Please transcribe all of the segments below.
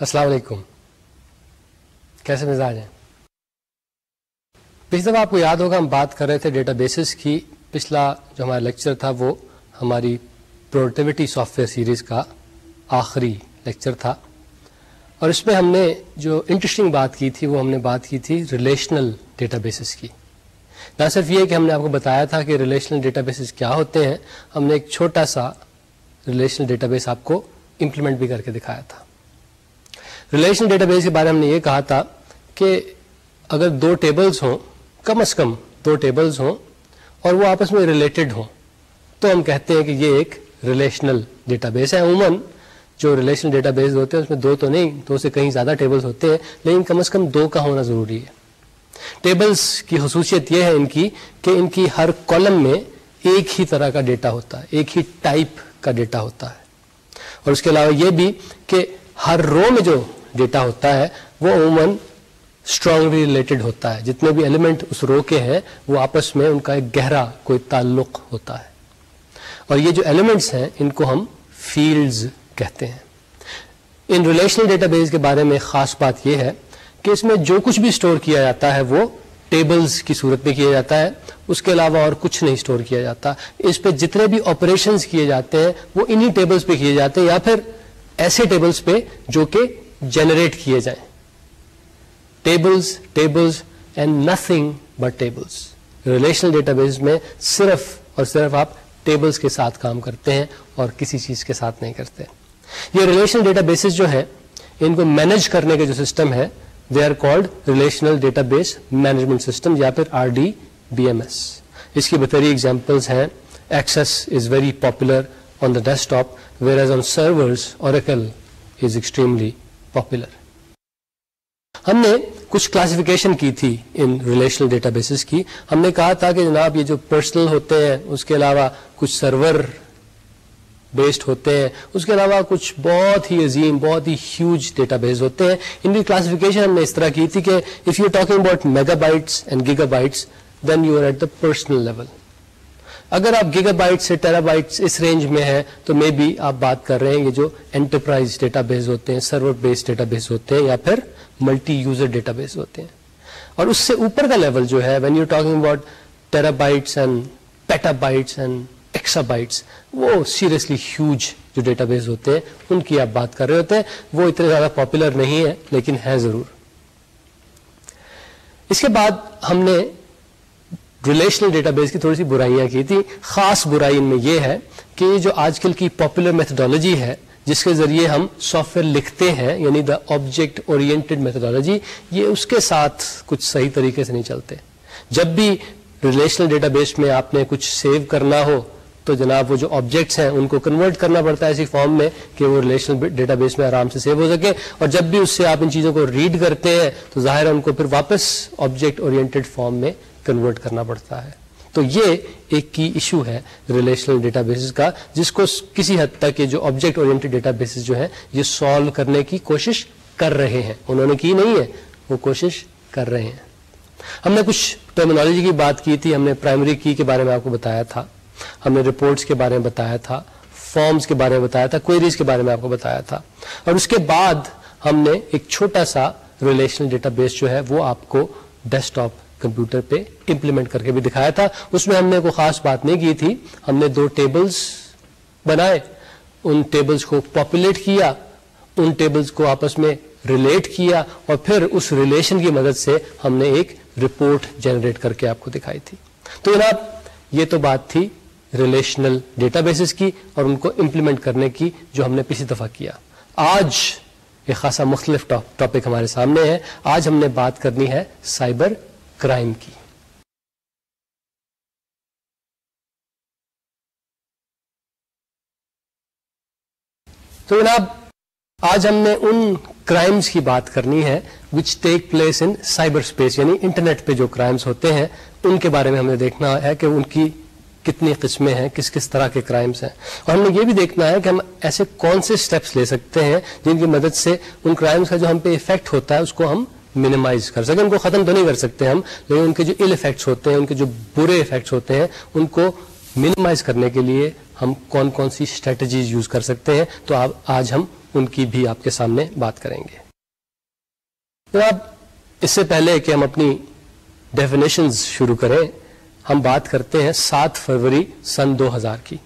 السلام علیکم. کیسے مزاج ہیں؟ پچھلی دفعہ آپ کو یاد ہوگا ہم بات کر رہے تھے ڈیٹا بیسز کی. پچھلا جو ہمارا لیکچر تھا وہ ہماری پروڈکٹیوٹی سافٹ ویئر سیریز کا آخری لیکچر تھا, اور اس میں ہم نے جو انٹرسٹنگ بات کی تھی وہ ہم نے بات کی تھی ریلیشنل ڈیٹا بیسز کی. نہ صرف یہ کہ ہم نے آپ کو بتایا تھا کہ ریلیشنل ڈیٹا بیسز کیا ہوتے ہیں, ہم نے ایک چھوٹا سا ریلیشنل ڈیٹا بیس آپ کو امپلیمنٹ بھی کر کے دکھایا تھا. ریلیشنل ڈیٹا بیس کے بارے میں ہم نے یہ کہا تھا کہ اگر دو ٹیبلز ہوں, کم از کم دو ٹیبلز ہوں اور وہ آپس میں ریلیٹڈ ہوں, تو ہم کہتے ہیں کہ یہ ایک ریلیشنل ڈیٹا بیس ہے. عموماً جو ریلیشنل ڈیٹا بیس ہوتے ہیں اس میں دو تو نہیں, دو سے کہیں زیادہ ٹیبلز ہوتے ہیں, لیکن کم از کم دو کا ہونا ضروری ہے. ٹیبلز کی خصوصیت یہ ہے ان کی کہ ان کی ہر کالم میں ایک ہی طرح کا ڈیٹا ہوتا ہے, ایک ہی ٹائپ کا ڈیٹا ہوتا ہے. اور اس کے علاوہ یہ بھی کہ ہر رو میں جو ڈیٹا ہوتا ہے وہ عموماً اسٹرانگلی ریلیٹڈ ہوتا ہے. جتنے بھی ایلیمنٹ اس رو کے ہیں وہ آپس میں ان کا ایک گہرا کوئی تعلق ہوتا ہے. اور یہ جو ایلیمنٹس ہیں ان کو ہم فیلڈز کہتے ہیں. ان ریلیشنل ڈیٹا بیس کے بارے میں خاص بات یہ ہے کہ اس میں جو کچھ بھی اسٹور کیا جاتا ہے وہ ٹیبلز کی صورت میں کیا جاتا ہے, اس کے علاوہ اور کچھ نہیں اسٹور کیا جاتا. اس پہ جتنے بھی آپریشنز کیے جاتے ہیں وہ انہی ٹیبلز پہ کیے جاتے ہیں یا پھر ایسے ٹیبلز پہ جو کہ جنریٹ کیے جائیں. Tables and nothing but tables. Relational data base میں صرف اور صرف آپ ٹیبلز کے ساتھ کام کرتے ہیں اور کسی چیز کے ساتھ نہیں کرتے. یہ ریلیشنل ڈیٹا بیسز جو ہیں ان کو مینج کرنے کا جو سسٹم ہے they are called relational database management system یا پھر RDBMS. اس کی بہترین ایگزامپلز ہیں Access is very popular on the desktop whereas on servers Oracle is extremely popular. ہم نے کچھ کلاسیفیکیشن کی تھی ان ریلیشنل ڈیٹا بیسز کی. ہم نے کہا تھا کہ جناب یہ جو پرسنل ہوتے ہیں, اس کے علاوہ کچھ سرور بیسڈ ہوتے ہیں, اس کے علاوہ کچھ بہت ہی عظیم بہت ہی ہیوج ڈیٹا بیس ہوتے ہیں. ان کی کلاسیفیکیشن ہم نے اس طرح کی تھی کہ if you talking about megabytes and gigabytes then you are at the personal level. اگر آپ گیگا بائٹس سے ٹیرا بائٹس اس رینج میں ہیں تو مے بی آپ بات کر رہے ہیں یہ جو انٹرپرائز ڈیٹا بیس ہوتے ہیں, سرور بیسڈ ڈیٹا بیس ہوتے ہیں یا پھر ملٹی یوزر ڈیٹا بیس ہوتے ہیں. اور اس سے اوپر کا لیول جو ہے when you talking about terabytes and petabytes and exabytes, وہ سیریسلی ہیوج جو ڈیٹا بیس ہوتے ہیں ان کی آپ بات کر رہے ہوتے ہیں. وہ اتنے زیادہ پاپولر نہیں ہے لیکن ہے ضرور. اس کے بعد ہم نے ریلیشنل ڈیٹا بیس کی تھوڑی سی برائیاں کی تھی. خاص برائی ان میں یہ ہے کہ جو آج کل کی پاپولر میتھڈالوجی ہے جس کے ذریعے ہم سافٹ ویئر لکھتے ہیں یعنی دا آبجیکٹ اورینٹڈ میتھڈالوجی, یہ اس کے ساتھ کچھ صحیح طریقے سے نہیں چلتے. جب بھی ریلیشنل ڈیٹا بیس میں آپ نے کچھ سیو کرنا ہو تو جناب وہ جو آبجیکٹس ہیں ان کو کنورٹ کرنا پڑتا ہے ایسی فارم میں کہ وہ ریلیشنل ڈیٹا بیس میں آرام سے سیو ہو سکے. اور جب بھی اس سے آپ ان چیزوں کو ریڈ کرتے ہیں تو ظاہر ہے ان کو پھر واپس آبجیکٹ اورینٹڈ فارم میں کنورٹ کرنا پڑتا ہے. تو یہ ایک کی ایشو ہے ریلیشنل ڈیٹا بیسز کا, جس کو کسی حد تک یہ جو آبجیکٹ اورینٹڈ ڈیٹا بیسز جو ہیں یہ سالو کرنے کی کوشش کر رہے ہیں. انہوں نے کی نہیں ہے, وہ کوشش کر رہے ہیں. ہم نے کچھ ٹرمینالوجی کی بات کی تھی. ہم نے پرائمری کی کے بارے میں آپ کو بتایا تھا, ہم نے رپورٹس کے بارے میں بتایا تھا, فارمز کے بارے میں بتایا تھا, کوئریز کے بارے میں آپ کو بتایا تھا. اور اس کے بعد ہم نے ایک چھوٹا سا ریلیشنل ڈیٹا بیس جو ہے وہ آپ کو ڈیسک ٹاپ کمپیوٹر پہ امپلیمنٹ کر کے بھی دکھایا تھا. اس میں ہم نے کوئی خاص بات نہیں کی تھی. ہم نے دو ٹیبلز بنائے, ان ٹیبلز کو پاپولیٹ کیا, ان ٹیبلز کو آپس میں ریلیٹ کیا اور پھر اس ریلیشن کی مدد سے ہم نے ایک رپورٹ جنریٹ کر کے آپ کو دکھائی تھی. تو جناب یہ تو بات تھی ریلیشنل ڈیٹا بیسز کی اور ان کو امپلیمنٹ کرنے کی جو ہم نے پچھلی دفعہ کیا. آج ایک خاصا مختلف ٹاپک ہمارے سامنے ہے. آج ہم نے بات کرنی ہے سائبر کرائم کی. تو جناب آج ہم نے ان کرائمز کی بات کرنی ہے which take place in cyberspace, یعنی انٹرنیٹ پہ جو کرائمز ہوتے ہیں ان کے بارے میں ہم نے دیکھنا ہے کہ ان کی کتنی قسمیں ہیں, کس کس طرح کے کرائمز ہیں. اور ہم نے یہ بھی دیکھنا ہے کہ ہم ایسے کون سے اسٹیپس لے سکتے ہیں جن کی مدد سے ان کرائمز کا جو ہم پہ افیکٹ ہوتا ہے اس کو ہم منیمائز کر سکیں. ان کو ختم تو نہیں کر سکتے ہم, لیکن ان کے جو ایل افیکٹس ہوتے ہیں, ان کے جو برے افیکٹس ہوتے ہیں, ان کو منیمائز کرنے کے لیے ہم کون کون سی اسٹریٹجیز یوز کر سکتے ہیں. تو آج ہم ان کی بھی آپ کے سامنے بات کریں گے. جناب اس سے پہلے کہ ہم اپنی ڈیفینیشنز شروع کریں، ہم بات کرتے ہیں 7 فروری سن 2000 کی.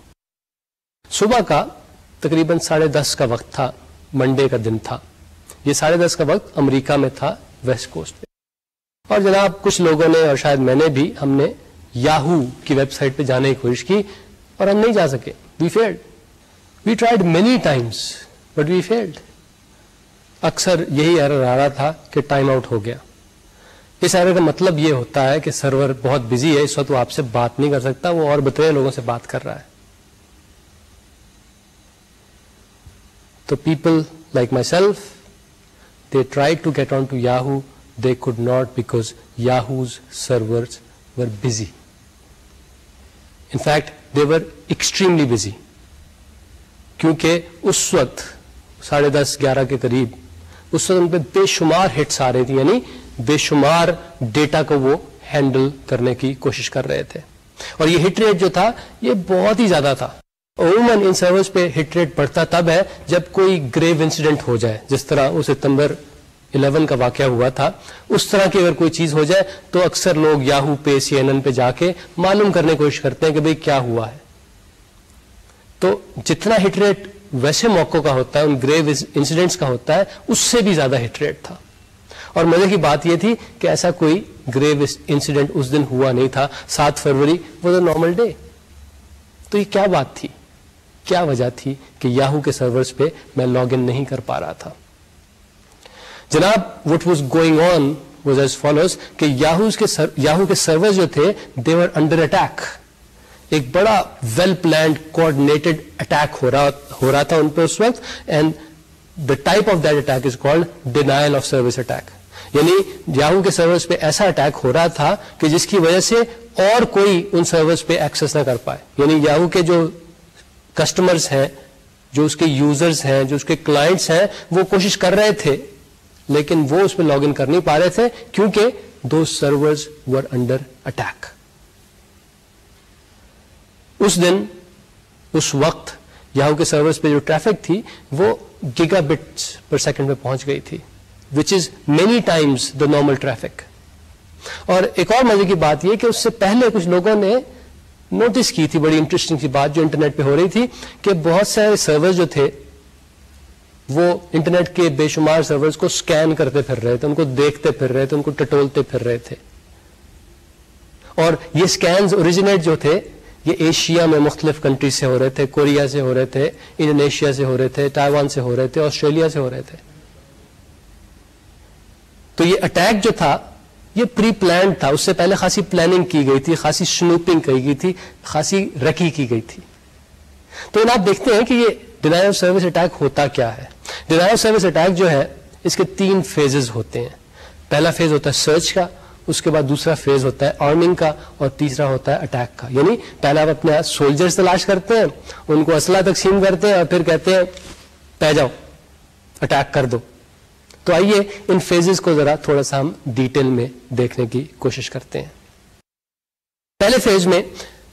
صبح کا تقریباً 10:30 کا وقت تھا، منڈے کا دن تھا. یہ 10:30 کا وقت امریکہ میں تھا، ویسٹ کوسٹ پہ. اور جناب کچھ لوگوں نے اور شاید میں نے بھی، ہم نے یاہو کی ویب سائٹ پہ جانے کی کوشش کی اور ہم نہیں جا سکے. We failed. We tried many times but we failed. اکثر یہی ایرر آ رہا تھا کہ ٹائم آؤٹ ہو گیا. اس ایرر کا مطلب یہ ہوتا ہے کہ سرور بہت بزی ہے، اس وقت وہ آپ سے بات نہیں کر سکتا، وہ اور بتائے لوگوں سے بات کر رہا ہے. تو people like my self they tried to get on to Yahoo. They could not because Yahoo's servers were busy. In fact, they were extremely busy. کیونکہ اس وقت 10:30-11 کے قریب اس وقت ان پہ بے شمار ہٹس آ رہی تھی، یعنی بے شمار ڈیٹا کو وہ ہینڈل کرنے کی کوشش کر رہے تھے. اور یہ ہٹ ریٹ جو تھا یہ بہت ہی زیادہ تھا. عموماً ان سرورز پہ ہٹ ریٹ بڑھتا تب ہے جب کوئی گریو انسیڈنٹ ہو جائے، جس طرح وہ ستمبر 11 کا واقعہ ہوا تھا. اس طرح کی اگر کوئی چیز ہو جائے تو اکثر لوگ یاہو پہ CNN پہ جا کے معلوم کرنے کی کوشش کرتے ہیں کہ بھئی کیا ہوا ہے. تو جتنا ہٹ ریٹ ویسے موقعوں کا ہوتا ہے، ان گریو انسیڈنٹس کا ہوتا ہے، اس سے بھی زیادہ ہٹ ریٹ تھا. اور مزے کی بات یہ تھی کہ ایسا کوئی گریو انسیڈنٹ اس دن ہوا نہیں تھا. 7 فروری واز اے نارمل ڈے. تو یہ کیا بات تھی، کیا وجہ تھی کہ یاہو کے سرورز پہ میں لاگ ان نہیں کر پا رہا تھا؟ جناب what was going on was as follows کہ یاہو کے سرورز جو تھے دے ور انڈر اٹیک. ایک بڑا ویل پلانڈ کوآرڈینیٹڈ اٹیک ہو رہا تھا ان پہ اس وقت. And the type of that attack is called denial of service attack. یعنی یاہو کے سرورز پہ ایسا اٹیک ہو رہا تھا کہ جس کی وجہ سے اور کوئی ان سرورز پہ ایکسس نہ کر پائے. یعنی یاہو کے جو کسٹمرز ہیں، جو اس کے یوزرز ہیں، جو اس کے کلائنٹس ہیں، وہ کوشش کر رہے تھے لیکن وہ اس پہ لاگ ان کر نہیں پا رہے تھے کیونکہ those servers were under attack. اس دن اس وقت یاہو کے سرورز پہ جو ٹریفک تھی وہ گیگا بٹس پر سیکنڈ پہ پہنچ گئی تھی، which is many times the normal traffic. اور ایک اور مزے کی بات یہ کہ اس سے پہلے کچھ لوگوں نے نوٹس کی تھی بڑی انٹرسٹنگ سی بات جو انٹرنیٹ پہ ہو رہی تھی کہ بہت سارے سرورز جو تھے وہ انٹرنیٹ کے بے شمار سرورز کو سکین کرتے پھر رہے تھے، ان کو دیکھتے پھر رہے تھے، ان کو ٹٹولتے پھر رہے تھے. اور یہ سکینز اوریجنیٹ جو تھے یہ ایشیا میں مختلف کنٹریز سے ہو رہے تھے، کوریا سے ہو رہے تھے، انڈونیشیا سے ہو رہے تھے، تائیوان سے ہو رہے تھے، آسٹریلیا سے ہو رہے تھے. تو یہ اٹیک جو تھا یہ پری پلانڈ تھا. اس سے پہلے خاصی پلاننگ کی گئی تھی، خاصی سنوپنگ کی گئی تھی، خاصی رکی کی گئی تھی. تو آپ دیکھتے ہیں کہ یہ ڈینائل آف سروس اٹیک ہوتا کیا ہے. ڈینائل آف سروس اٹیک جو ہے اس کے 3 فیزز ہوتے ہیں. پہلا فیز ہوتا ہے سرچ کا، اس کے بعد دوسرا فیز ہوتا ہے آرمنگ کا، اور تیسرا ہوتا ہے اٹیک کا. یعنی پہلے آپ اپنے سولجرز تلاش کرتے ہیں، ان کو اسلحہ تقسیم کرتے ہیں اور پھر کہتے ہیں پہ جاؤ اٹیک کر دو. تو آئیے ان فیزز کو ذرا تھوڑا سا ہم ڈیٹیل میں دیکھنے کی کوشش کرتے ہیں. پہلے فیز میں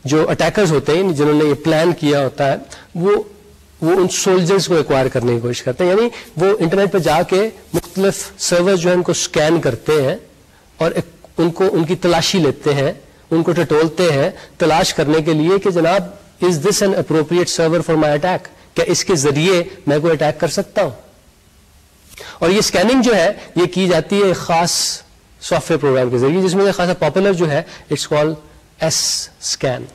جو اٹیکرز ہوتے ہیں جنہوں نے یہ پلان کیا ہوتا ہے وہ ان سولجرز کو ایکوائر کرنے کی کوشش کرتے ہیں. یعنی وہ انٹرنیٹ پہ جا کے مختلف سرورز جو ہیں ان کو سکین کرتے ہیں اور ان کی تلاشی لیتے ہیں، ان کو ٹٹولتے ہیں تلاش کرنے کے لیے کہ جناب is this an appropriate server for my attack, کیا اس کے ذریعے میں کوئی اٹیک کر سکتا ہوں. اور یہ سکیننگ جو ہے یہ کی جاتی ہے ایک خاص سافٹ ویئر پروگرام کے ذریعے جس میں خاصا پاپولر جو ہے اٹس کالڈ ایس اسکین.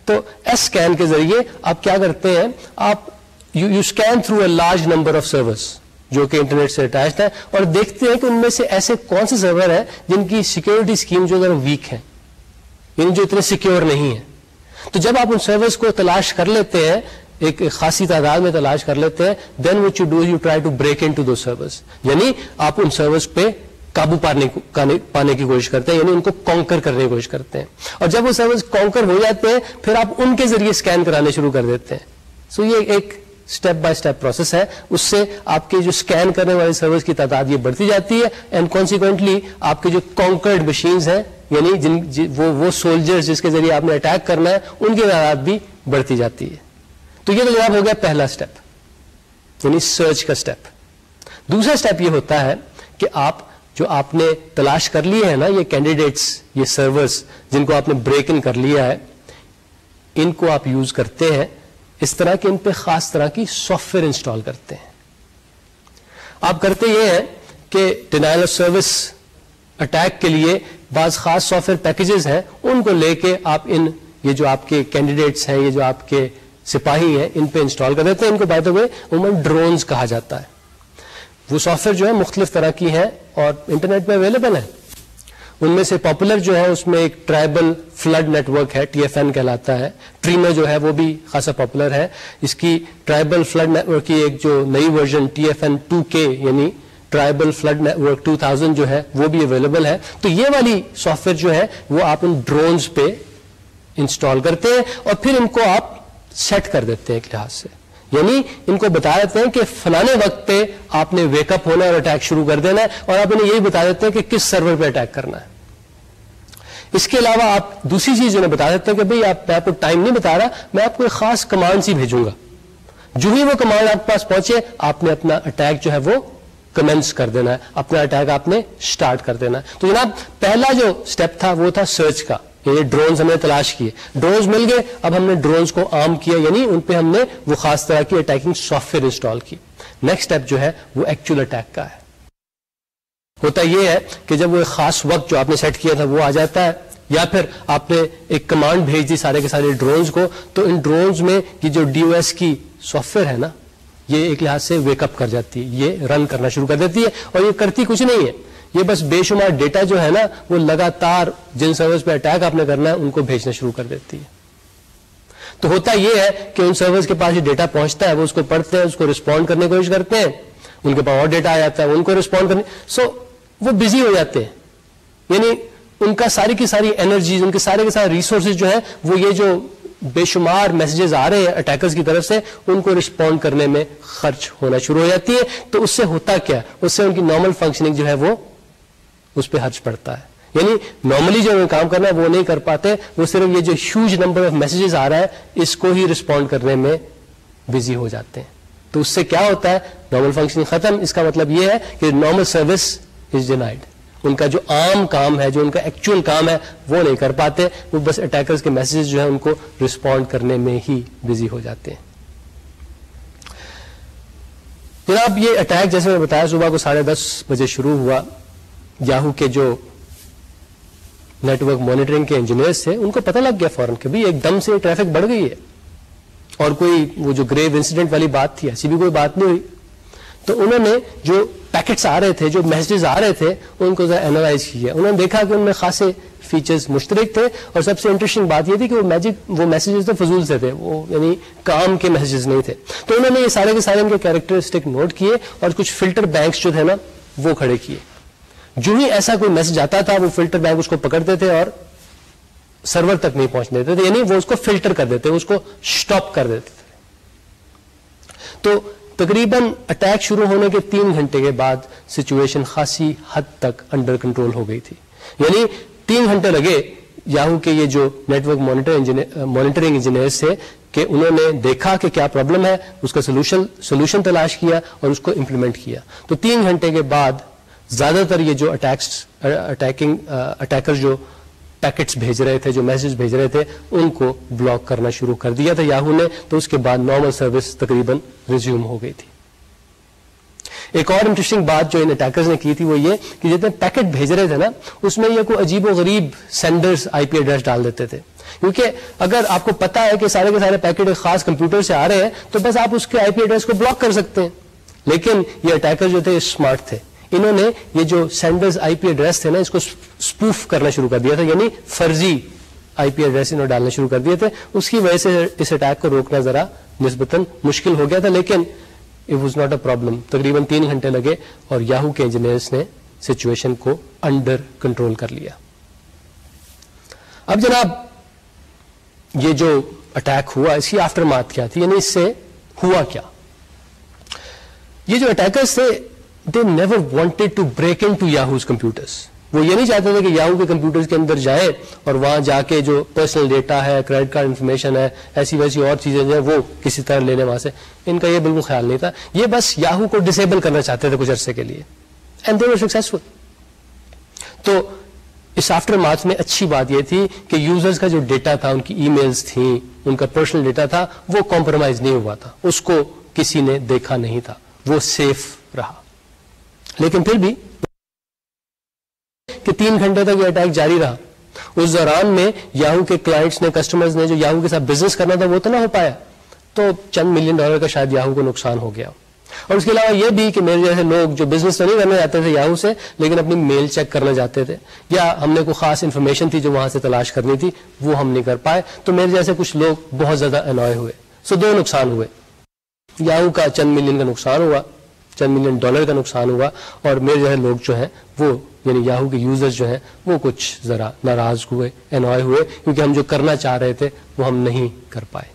تو ایس اسکین کے ذریعے آپ کیا کرتے ہیں، آپ you scan through a large number of servers جو کہ انٹرنیٹ سے اٹیچڈ ہے اور دیکھتے ہیں کہ ان میں سے ایسے کون سے سرور ہیں جن کی سیکیورٹی اسکیم جو ذرا ویک ہے، یعنی جو اتنے سیکیور نہیں ہیں. تو جب آپ ان سرورز کو تلاش کر لیتے ہیں، ایک خاصی تعداد میں تلاش کر لیتے ہیں، then what you do you try to break into those servers. یعنی آپ ان سرورز پہ قابو پانے کی کوشش کرتے ہیں، یعنی ان کو کانکر کرنے کی کوشش کرتے ہیں. اور جب وہ سرورز کانکر ہو جاتے ہیں پھر آپ ان کے ذریعے اسکین کرانے شروع کر دیتے ہیں. سو یہ ایک اسٹیپ بائی اسٹیپ پروسیس ہے. اس سے آپ کے جو اسکین کرنے والے سرورز کی تعداد یہ بڑھتی جاتی ہے اینڈ کانسیکوینٹلی آپ کے جو کانکرڈ مشینز ہیں یعنی وہ سولجرز جس کے ذریعے آپ نے اٹیک کرنا ہے ان کی تعداد بھی بڑھتی جاتی ہے. تو یہ تو جناب ہو گیا پہلا اسٹیپ. یعنی سرچ کا اسٹیپ. دوسرا اسٹیپ یہ ہوتا ہے کہ آپ نے تلاش کر لیے ہیں نا یہ کینڈیڈیٹس، یہ سرورز جن کو آپ نے بریک ان کر لیا ہے، ان کو آپ یوز کرتے ہیں اس طرح کہ ان پہ خاص طرح کی سافٹ ویئر انسٹال کرتے ہیں. آپ کرتے یہ ہیں کہ ڈینائل آف سروس اٹیک کے لیے بعض خاص سافٹ ویئر پیکیجز ہیں، ان کو لے کے آپ یہ جو آپ کے کینڈیڈیٹس ہیں، یہ جو آپ کے سپاہی ہیں، ان پہ انسٹال کر دیتے ہیں. ان کو بائی دا وے عموماً ڈرونز کہا جاتا ہے. وہ سافٹ ویئر جو ہے مختلف طرح کی ہیں اور انٹرنیٹ پہ اویلیبل ہیں. ان میں سے پاپولر جو ہے اس میں ایک ٹرائبل فلڈ نیٹ ورک ہے، TFN کہلاتا ہے. ٹریمر جو ہے وہ بھی خاصا پاپولر ہے. اس کی ٹرائبل فلڈ نیٹ ورک کی ایک جو نئی ورژن TFN 2K یعنی ٹرائبل فلڈ نیٹ ورک 2000 جو ہے وہ بھی اویلیبل ہے. تو یہ والی سافٹ ویئر جو ہے وہ آپ ان ڈرونز پہ انسٹال کرتے ہیں اور پھر ان کو آپ سیٹ کر دیتے ہیں ایک لحاظ سے. یعنی ان کو بتا دیتے ہیں کہ فلانے وقت پہ آپ نے ویک اپ ہونا ہے اور اٹیک شروع کر دینا ہے، اور آپ انہیں یہی بتا دیتے ہیں کہ کس سرور پہ اٹیک کرنا ہے. اس کے علاوہ آپ دوسری چیز انہیں بتا دیتے ہیں کہ بھئی میں آپ کو ٹائم نہیں بتا رہا، میں آپ کو ایک خاص کمانڈ سی بھیجوں گا. جو ہی وہ کمانڈ آپ کے پاس پہنچے آپ نے اپنا اٹیک جو ہے وہ کمنس کر دینا ہے، اپنا اٹیک آپ نے سٹارٹ کر دینا ہے. تو جناب پہلا جو سٹیپ تھا وہ تھا سرچ کا، یعنی ڈرونز ہم نے تلاش کیے، ڈرونز مل گئے، اب ہم نے ڈرونز کو عام کیا، یعنی ان پہ ہم نے وہ خاص طرح کی اٹیکنگ سافٹ ویئر انسٹال کی. نیکسٹ سٹیپ جو ہے وہ ایکچوئل اٹیک کا ہے. ہوتا یہ ہے کہ جب وہ ایک خاص وقت جو آپ نے سیٹ کیا تھا وہ آ جاتا ہے، یا پھر آپ نے ایک کمانڈ بھیج دی سارے کے سارے ڈرونز کو، تو ان ڈرونز میں یہ جو DOS کی سافٹ ویئر ہے نا، یہ ایک لحاظ سے ویک اپ کر جاتی ہے، یہ رن کرنا شروع کر دیتی ہے. اور یہ کرتی کچھ نہیں ہے، یہ بس بے شمار ڈیٹا جو ہے نا وہ لگاتار جن سرورز پہ اٹیک آپ نے کرنا ہے ان کو بھیجنا شروع کر دیتی ہے. تو ہوتا یہ ہے کہ ان سرورز کے پاس یہ ڈیٹا پہنچتا ہے، وہ اس کو پڑھتے ہیں، اس کو رسپونڈ کرنے کی کوشش کرتے ہیں، ان کے پاس اور ڈیٹا آ جاتا ہے، ان کو رسپونڈ کرنے وہ بزی ہو جاتے ہیں. یعنی ان کا ساری کی ساری انرجیز، ان کے سارے کے سارے ریسورسز جو ہیں وہ یہ جو بے شمار میسجز آ رہے ہیں اٹیکرز کی طرف سے ان کو رسپونڈ کرنے میں خرچ ہونا شروع ہو جاتی ہے. تو اس سے ہوتا کیا، اس سے ان کی نارمل فنکشننگ جو ہے وہ اس پہ حرج پڑتا ہے. یعنی نارملی جو انہیں کام کرنا ہے وہ نہیں کر پاتے، وہ صرف یہ جو ہیوج نمبر آف میسجز آ رہا ہے اس کو ہی رسپونڈ کرنے میں بزی ہو جاتے ہیں. تو اس سے کیا ہوتا ہے، نارمل فنکشننگ ختم. اس کا مطلب یہ ہے کہ نارمل سروس از ڈینائڈ. ان کا جو عام کام ہے، جو ان کا ایکچوئل کام ہے وہ نہیں کر پاتے، وہ بس اٹیکرز کے میسجز جو ہے ان کو رسپونڈ کرنے میں ہی بزی ہو جاتے ہیں. جناب یہ اٹیک جیسے میں بتایا صبح کو 10:30 بجے شروع ہوا. یاہو کے جو نیٹ ورک مانیٹرنگ کے انجینئرز تھے ان کو پتہ لگ گیا فوراً کہ ایک دم سے ٹریفک بڑھ گئی ہے، اور کوئی وہ جو گریو انسیڈنٹ والی بات تھی ایسی بھی کوئی بات نہیں ہوئی. تو انہوں نے جو پیکٹس آ رہے تھے، جو میسجز آ رہے تھے، ان کو ذرا اینالائز کیا. انہوں نے دیکھا کہ ان میں خاصے فیچرز مشترک تھے، اور سب سے انٹرسٹنگ بات یہ تھی کہ وہ میسجز تو فضول سے تھے، وہ یعنی کام کے میسجز نہیں تھے. تو انہوں نے یہ سارے کے سارے ان کے کیریکٹرسٹک نوٹ کیے اور کچھ فلٹر بینکس جو تھے نا وہ کھڑے کیے. جو ہی ایسا کوئی میسج آتا تھا وہ فلٹر بینک اس کو پکڑتے تھے اور سرور تک نہیں پہنچنے دیتے تھے، یعنی وہ اس کو فلٹر کر دیتے، اس کو سٹاپ کر دیتے تھے. تو تقریباً اٹیک شروع ہونے کے 3 گھنٹے کے بعد سچویشن خاصی حد تک انڈر کنٹرول ہو گئی تھی. یعنی 3 گھنٹے لگے یاہو کے یہ جو نیٹ ورک مانیٹرنگ انجینئرز تھے کہ انہوں نے دیکھا کہ کیا پرابلم ہے، اس کا سولوشن تلاش کیا اور اس کو امپلیمنٹ کیا. تو 3 گھنٹے کے بعد زیادہ تر یہ جو اٹیکر جو پیکٹس بھیج رہے تھے، جو میسج بھیج رہے تھے، ان کو بلاک کرنا شروع کر دیا تھا یاہو نے. تو اس کے بعد نارمل سروس تقریباً ریزیوم ہو گئی تھی. ایک اور انٹرسٹنگ بات جو ان اٹیکرز نے کی تھی وہ یہ کہ جتنے پیکٹ بھیج رہے تھے نا اس میں یہ کوئی عجیب و غریب سینڈرز IP ایڈریس ڈال دیتے تھے. کیونکہ اگر آپ کو پتا ہے کہ سارے کے سارے پیکٹ ایک خاص کمپیوٹر سے آ رہے ہیں تو بس آپ اس کے IP ایڈریس کو بلاک کر سکتے ہیں. لیکن یہ اٹیکر جو تھے اسمارٹ تھے، انہوں نے یہ جو سینڈرز IP ایڈریس تھے نا اس کو اسپوف کرنا شروع کر دیا تھا، یعنی فرضی IP ایڈریس انہوں نے ڈالنا شروع کر دیے تھے. اس کی وجہ سے اس اٹیک کو روکنا ذرا نسبتاً مشکل ہو گیا تھا، لیکن it was not a problem. تقریباً 3 گھنٹے لگے اور یاہو کے انجینئرز نے سچویشن کو انڈر کنٹرول کر لیا. اب جناب یہ جو اٹیک ہوا اس کی آفٹر ماتھ کیا تھی، یعنی اس سے ہوا کیا. یہ جو اٹیکرز تھے they never wanted to break into Yahoo's computers. وہ یہ نہیں چاہتے تھے کہ یاہو کے کمپیوٹرز کے اندر جائیں اور وہاں جا کے جو پرسنل ڈیٹا ہے، کریڈٹ کارڈ انفارمیشن ہے، ایسی ویسی اور چیزیں جو ہے وہ کسی طرح لے لیں وہاں سے. ان کا یہ بالکل خیال نہیں تھا. یہ بس یاہو کو ڈسیبل کرنا چاہتے تھے کچھ عرصے کے لیے، اینڈ دے ور سکسیسفل. تو اس آفٹر مارچ میں اچھی بات یہ تھی کہ یوزرز کا جو ڈیٹا تھا، ان کی ای میلز تھیں، ان کا پرسنل ڈیٹا تھا، وہ کمپرومائز نہیں ہوا تھا، اس کو کسی نے دیکھا نہیں تھا، وہ سیف رہا. لیکن پھر بھی کہ 3 گھنٹے تک یہ اٹیک جاری رہا. اس دوران میں یاہو کے کلائنٹس نے، کسٹمرز نے جو یاہو کے ساتھ بزنس کرنا تھا وہ تو نہ ہو پایا، تو چند $1 ملین کا شاید یاہو کو نقصان ہو گیا. اور اس کے علاوہ یہ بھی کہ میرے جیسے لوگ جو بزنس تو نہیں کرنے جاتے تھے یاہو سے، لیکن اپنی میل چیک کرنا جاتے تھے، یا ہم نے کوئی خاص انفارمیشن تھی جو وہاں سے تلاش کرنی تھی وہ ہم نہیں کر پائے، تو میرے جیسے کچھ لوگ بہت زیادہ انوائے ہوئے. سو 2 نقصان ہوئے. یاہو کا چند $1 ملین کا نقصان ہوا، چند $1 ملین کا نقصان ہوا، اور میرے جیسے لوگ جو ہیں وہ یعنی یاہو کے یوزرز جو ہیں وہ کچھ ذرا ناراض ہوئے، انوائے ہوئے، کیونکہ ہم جو کرنا چاہ رہے تھے وہ ہم نہیں کر پائے.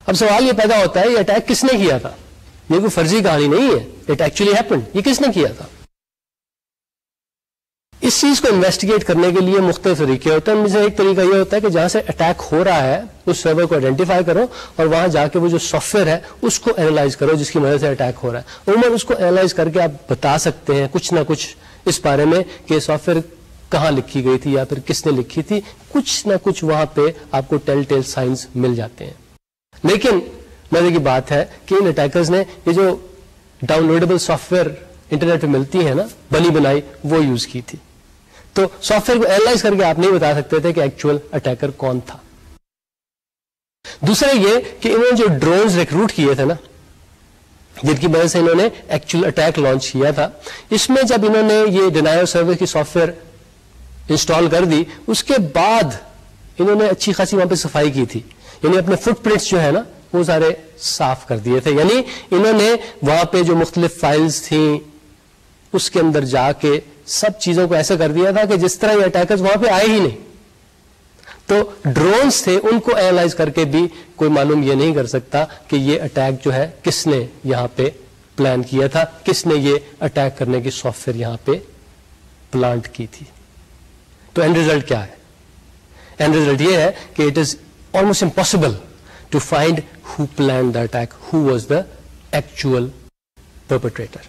اب سوال یہ پیدا ہوتا ہے یہ اٹیک کس نے کیا تھا؟ یہ کوئی فرضی کہانی نہیں ہے، اٹ ایکچولی ہیپنڈ. یہ کس نے کیا تھا؟ اس چیز کو انویسٹیگیٹ کرنے کے لیے مختلف طریقے ہوتے ہیں. ان میں سے ایک طریقہ یہ ہوتا ہے کہ جہاں سے اٹیک ہو رہا ہے اس سرور کو آئیڈینٹیفائی کرو اور وہاں جا کے وہ جو سافٹ ویئر ہے اس کو اینالائز کرو جس کی مدد سے اٹیک ہو رہا ہے. عموماً اس کو اینالائز کر کے آپ بتا سکتے ہیں کچھ نہ کچھ اس بارے میں کہ سافٹ ویئر کہاں لکھی گئی تھی یا پھر کس نے لکھی تھی، کچھ نہ کچھ وہاں پہ آپ کو ٹیل ٹیل سائنس مل جاتے ہیں. لیکن مزے کی بات ہے کہ ان اٹیکرز نے یہ جو down loadable soft where internet پہ ملتی ہے نا، بنی بنائی، وہ یوز کی تھی. تو سافٹ ویئر کو اینالائز کر کے آپ نہیں بتا سکتے تھے کہ ایکچوئل اٹیکر کون تھا. دوسرا یہ کہ انہوں نے جو ڈرونز ریکروٹ کیے تھے نا، جن کی وجہ سے انہوں نے ایکچوئل اٹیک لانچ کیا تھا، اس میں جب انہوں نے یہ ڈینائر سروس کی سافٹ ویئر انسٹال کر دی، اس کے بعد انہوں نے اچھی خاصی وہاں پہ صفائی کی تھی. یعنی اپنے فٹ پرنٹس جو ہے نا وہ سارے صاف کر دیے تھے. یعنی انہوں نے وہاں پہ جو مختلف فائلز تھیں اس کے اندر جا کے سب چیزوں کو ایسا کر دیا تھا کہ جس طرح یہ اٹیکرز وہاں پہ آئے ہی نہیں. تو ڈرونز تھے، ان کو اینالائز کر کے بھی کوئی معلوم یہ نہیں کر سکتا کہ یہ اٹیک جو ہے کس نے یہاں پہ پلان کیا تھا، کس نے یہ اٹیک کرنے کی سافٹ ویئر یہاں پہ پلانٹ کی تھی. تو اینڈ ریزلٹ کیا ہے؟ اینڈ ریزلٹ یہ ہے کہ it is almost impossible to find who planned the attack, who was the actual perpetrator.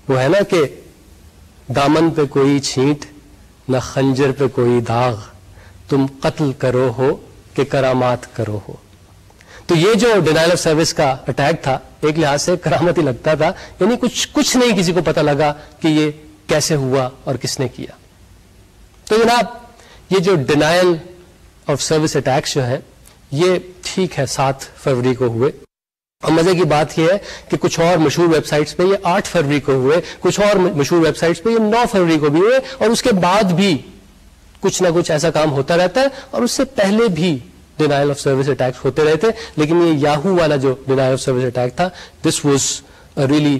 وہ ہے نا کہ دامن پہ کوئی چھینٹ نہ خنجر پہ کوئی داغ، تم قتل کرو ہو کہ کرامات کرو ہو. تو یہ جو ڈینائل آف سروس کا اٹیک تھا ایک لحاظ سے کرامت ہی لگتا تھا. یعنی کچھ نہیں کسی کو پتا لگا کہ یہ کیسے ہوا اور کس نے کیا. تو جناب یہ جو ڈینائل آف سروس اٹیکس جو ہیں یہ ٹھیک ہے 7 فروری کو ہوئے، اور مزے کی بات یہ ہے کہ کچھ اور مشہور ویب سائٹس پہ یہ 8 فروری کو ہوئے، کچھ اور مشہور ویب سائٹس پہ یہ 9 فروری کو بھی ہوئے، اور اس کے بعد بھی کچھ نہ کچھ ایسا کام ہوتا رہتا ہے. اور اس سے پہلے بھی ڈینائل آف سروس اٹیکس ہوتے رہتے، لیکن یہ یاہو والا جو ڈینائل آف سروس اٹیک تھا this was really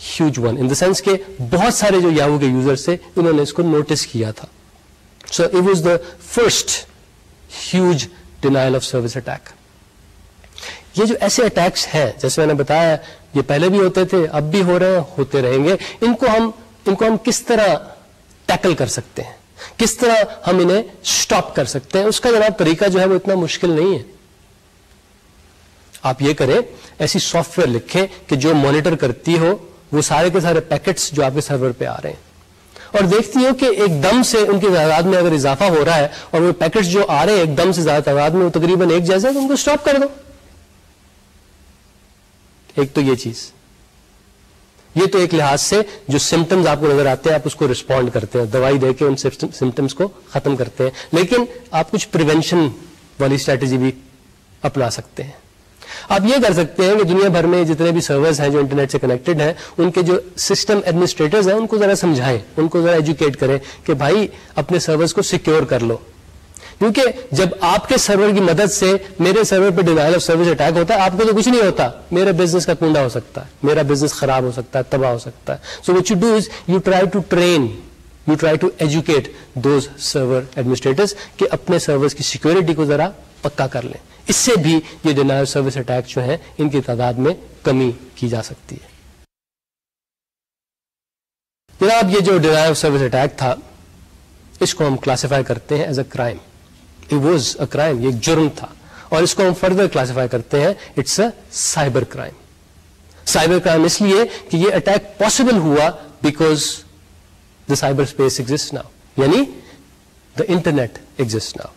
huge one in the sense کہ بہت سارے جو یاہو کے یوزرز تھے انہوں نے اس کو نوٹس کیا تھا. So it was the first huge denial of service attack. یہ جو ایسے اٹیکس ہیں جیسے میں نے بتایا یہ پہلے بھی ہوتے تھے، اب بھی ہو رہے ہیں، ہوتے رہیں گے. ان کو ہم کس طرح ٹیکل کر سکتے ہیں، کس طرح ہم انہیں سٹاپ کر سکتے ہیں، اس کا جناب طریقہ جو ہے وہ اتنا مشکل نہیں ہے. آپ یہ کریں، ایسی سافٹ ویئر لکھیں کہ جو مانیٹر کرتی ہو وہ سارے کے سارے پیکٹس جو آپ کے سرور پہ آ رہے ہیں، اور دیکھتی ہو کہ ایک دم سے ان کی تعداد میں اگر اضافہ ہو رہا ہے اور وہ پیکٹس جو آ رہے ہیں ایک دم سے زیادہ تعداد میں وہ تقریباً ایک جیسے، تو ان کو سٹاپ کر دو. ایک تو یہ چیز، یہ تو ایک لحاظ سے جو سمٹمز آپ کو نظر آتے ہیں آپ اس کو رسپونڈ کرتے ہیں، دوائی دے کے ان سمٹمز کو ختم کرتے ہیں. لیکن آپ کچھ پریونشن والی اسٹریٹجی بھی اپنا سکتے ہیں. آپ یہ کر سکتے ہیں کہ دنیا بھر میں جتنے بھی سرورز ہیں جو انٹرنیٹ سے کنیکٹڈ ہیں ان کے جو سسٹم ایڈمنسٹریٹرز ہیں ان کو ذرا سمجھائیں، ان کو ذرا ایجوکیٹ کریں کہ بھائی اپنے سرورز کو سیکیور کر لو. کیونکہ جب آپ کے سرور کی مدد سے میرے سرور پہ ڈینائل آف سروس اٹیک ہوتا ہے آپ کو تو کچھ نہیں ہوتا، میرے بزنس کا کنڈا ہو سکتا ہے، میرا بزنس خراب ہو سکتا ہے، تباہ ہو سکتا ہے. So what you do is you try to train, you try to educate those server administrators کہ اپنے سرورز کی سیکورٹی کو ذرا پکا کر لیں. اس سے بھی یہ ڈینائل آف سروس اٹیک جو ہیں ان کی تعداد میں کمی کی جا سکتی ہے. جناب یہ جو ڈینائل آف سروس اٹیک تھا اس کو ہم کلاسیفائی کرتے ہیں as a crime. It was a crime, یہ ایک جرم تھا, اور اس کو ہم فردر کلاسیفائی کرتے ہیں it's a cyber crime. Cyber crime اس لیے کہ یہ اٹیک پاسبل ہوا because the cyberspace exist now, یعنی دا انٹرنیٹ ایگزسٹ ناؤ.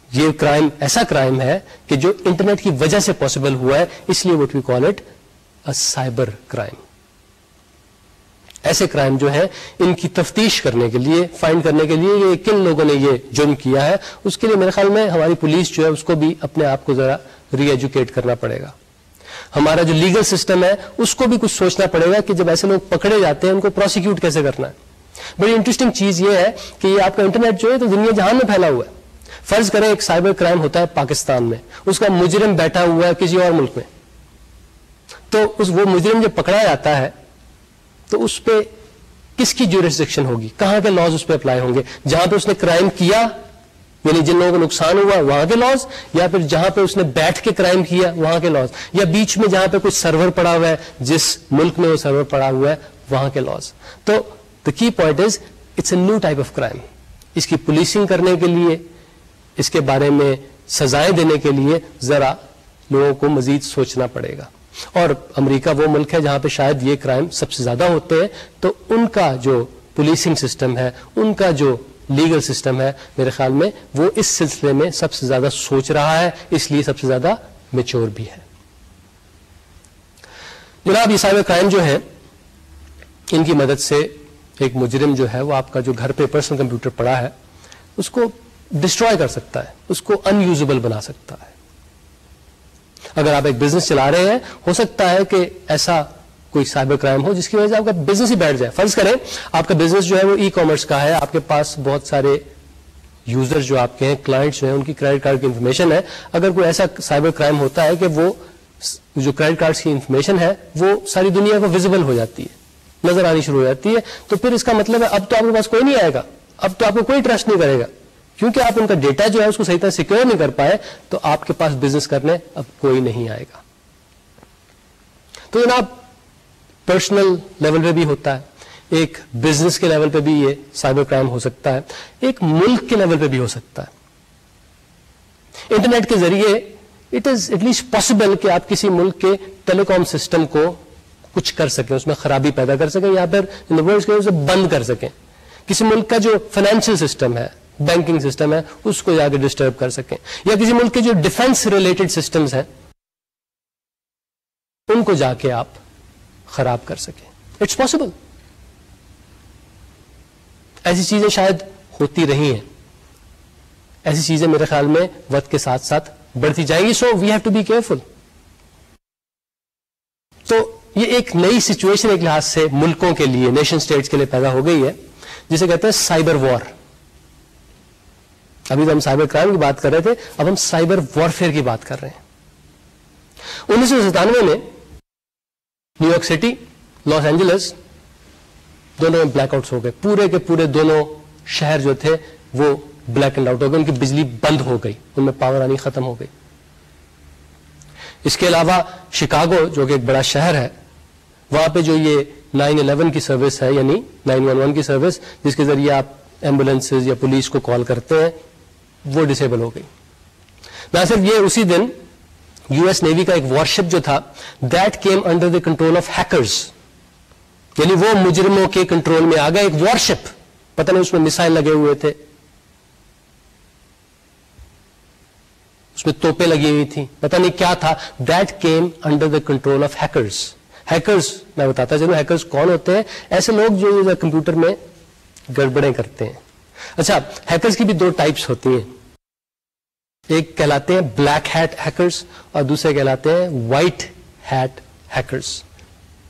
یہ کرائم ایسا کرائم ہے کہ جو انٹرنیٹ کی وجہ سے پاسبل ہوا ہے, اس لیے what we call it a cyber crime. ایسے کرائم جو ہے ان کی تفتیش کرنے کے لیے, فائنڈ کرنے کے لیے یہ کن لوگوں نے یہ جرم کیا ہے, اس کے لیے میرے خیال میں ہماری پولیس جو ہے اس کو بھی اپنے آپ کو ذرا ری ایجوکیٹ کرنا پڑے گا. ہمارا جو لیگل سسٹم ہے اس کو بھی کچھ سوچنا پڑے گا کہ جب ایسے لوگ پکڑے جاتے ہیں ان کو پروسیکیوٹ کیسے کرنا ہے. بڑی انٹرسٹنگ چیز یہ ہے کہ یہ آپ کا انٹرنیٹ جو ہے تو دنیا جہان میں پھیلا ہوا ہے. فرض کریں ایک سائبر کرائم ہوتا ہے پاکستان میں, اس کا مجرم بیٹھا ہوا ہے کسی اور ملک میں, تو وہ مجرم جب پکڑا جاتا ہے تو اس پہ کس کی جورسڈکشن ہوگی, کہاں کے لاز اس پہ اپلائی ہوں گے؟ جہاں پہ اس نے کرائم کیا یعنی جن لوگوں کو نقصان ہوا وہاں کے لاز, یا پھر جہاں پہ اس نے بیٹھ کے کرائم کیا وہاں کے لاز, یا بیچ میں جہاں پہ کوئی سرور پڑا ہوا ہے جس ملک میں وہ سرور پڑا ہوا ہے وہاں کے لاز. تو the key point is it's a new type of crime. اس کی پولیسنگ کرنے کے لیے, اس کے بارے میں سزائیں دینے کے لیے ذرا لوگوں کو مزید سوچنا پڑے گا. اور امریکہ وہ ملک ہے جہاں پہ شاید یہ کرائم سب سے زیادہ ہوتے ہیں, تو ان کا جو پولیسنگ سسٹم ہے, ان کا جو لیگل سسٹم ہے, میرے خیال میں وہ اس سلسلے میں سب سے زیادہ سوچ رہا ہے, اس لیے سب سے زیادہ میچور بھی ہے. جناب یہ سائبر کرائم جو ہے ان کی مدد سے ایک مجرم جو ہے وہ آپ کا جو گھر پہ پرسنل کمپیوٹر پڑا ہے اس کو ڈسٹروائے کر سکتا ہے, اس کو ان یوزیبل بنا سکتا ہے. اگر آپ ایک بزنس چلا رہے ہیں ہو سکتا ہے کہ ایسا کوئی سائبر کرائم ہو جس کی وجہ سے آپ کا بزنس ہی بیٹھ جائے. فرض کریں آپ کا بزنس جو ہے وہ ای کامرس کا ہے, آپ کے پاس بہت سارے یوزر جو آپ کے ہیں, کلائنٹس جو ہیں, ان کی کریڈٹ کارڈ کی انفارمیشن ہے. اگر کوئی ایسا سائبر کرائم ہوتا ہے کہ وہ جو کریڈٹ کارڈ کی انفارمیشن ہے وہ ساری دنیا کو ویزیبل ہو جاتی ہے, نظر آنی شروع ہو جاتی ہے, تو پھر اس کا مطلب ہے اب تو آپ کے پاس کوئی نہیں آئے گا, اب تو آپ کو کوئی ٹرسٹ نہیں کرے گا, کیونکہ آپ ان کا ڈیٹا جو ہے اس کو صحیح طرح سیکیور نہیں کر پائے, تو آپ کے پاس بزنس کرنے اب کوئی نہیں آئے گا. تو جناب پرسنل لیول پہ بھی ہوتا ہے, ایک بزنس کے لیول پہ بھی یہ سائبر کرائم ہو سکتا ہے, ایک ملک کے لیول پہ بھی ہو سکتا ہے. انٹرنیٹ کے ذریعے it is at least possible کہ آپ کسی ملک کے ٹیلی کام سسٹم کو کچھ کر سکیں, اس میں خرابی پیدا کر سکیں, یا پھر ان ورڈز کے اسے بند کر سکیں. کسی ملک کا جو فائنینشیل سسٹم ہے, بینکنگ سسٹم ہے, اس کو جا کے ڈسٹرب کر سکیں, یا کسی ملک کے جو ڈیفense ریلیٹڈ سسٹمز ہیں ان کو جا کے آپ خراب کر سکیں. It's possible. ایسی چیزیں شاید ہوتی رہی ہیں, ایسی چیزیں میرے خیال میں وقت کے ساتھ ساتھ بڑھتی جائیں گی. So we have to be careful. تو یہ ایک نئی سچویشن ایک لحاظ سے ملکوں کے لیے, نیشن اسٹیٹس کے لیے پیدا ہو گئی ہے, جسے کہتے ہیں سائبر وار. ابھی تو ہم سائبر کرائم کی بات کر رہے تھے, اب ہم سائبر وارفیئر کی بات کر رہے ہیں. 1997 میں New York City, Los Angeles دونوں میں بلیک آؤٹس ہو گئے. پورے کے پورے دونوں شہر جو تھے وہ بلیک اینڈ آؤٹ ہو گئے, ان کی بجلی بند ہو گئی, ان میں پاور آنی ختم ہو گئی. اس کے علاوہ شکاگو جو کہ ایک بڑا شہر ہے, وہاں پہ جو یہ 911 کی سروس ہے, یعنی 911 کی سروس جس کے ذریعے آپ ایمبولینسز یا پولیس کو کال کرتے ہیں, وہ ڈسیبل ہو گئی. نہ صرف یہ, اسی دن یو ایس نیوی کا ایک وارشپ جو تھا that came under the control of hackers, یعنی وہ مجرموں کے کنٹرول میں آ گیا. ایک وارشپ, پتہ نہیں اس میں میسائل لگے ہوئے تھے, اس میں توپیں لگی ہوئی تھیں, پتہ نہیں کیا تھا. That came under the control of hackers. Hackers میں بتاتا چلوں ہیکرز کون ہوتے ہیں. ایسے لوگ جو کمپیوٹر میں گڑبڑیں کرتے ہیں. اچھا, ہیکرز کی بھی دو ٹائپس ہوتی ہیں, ایک کہلاتے ہیں بلیک ہیٹ ہیکرز اور دوسرے کہلاتے ہیں وائٹ ہیٹ ہیکرز.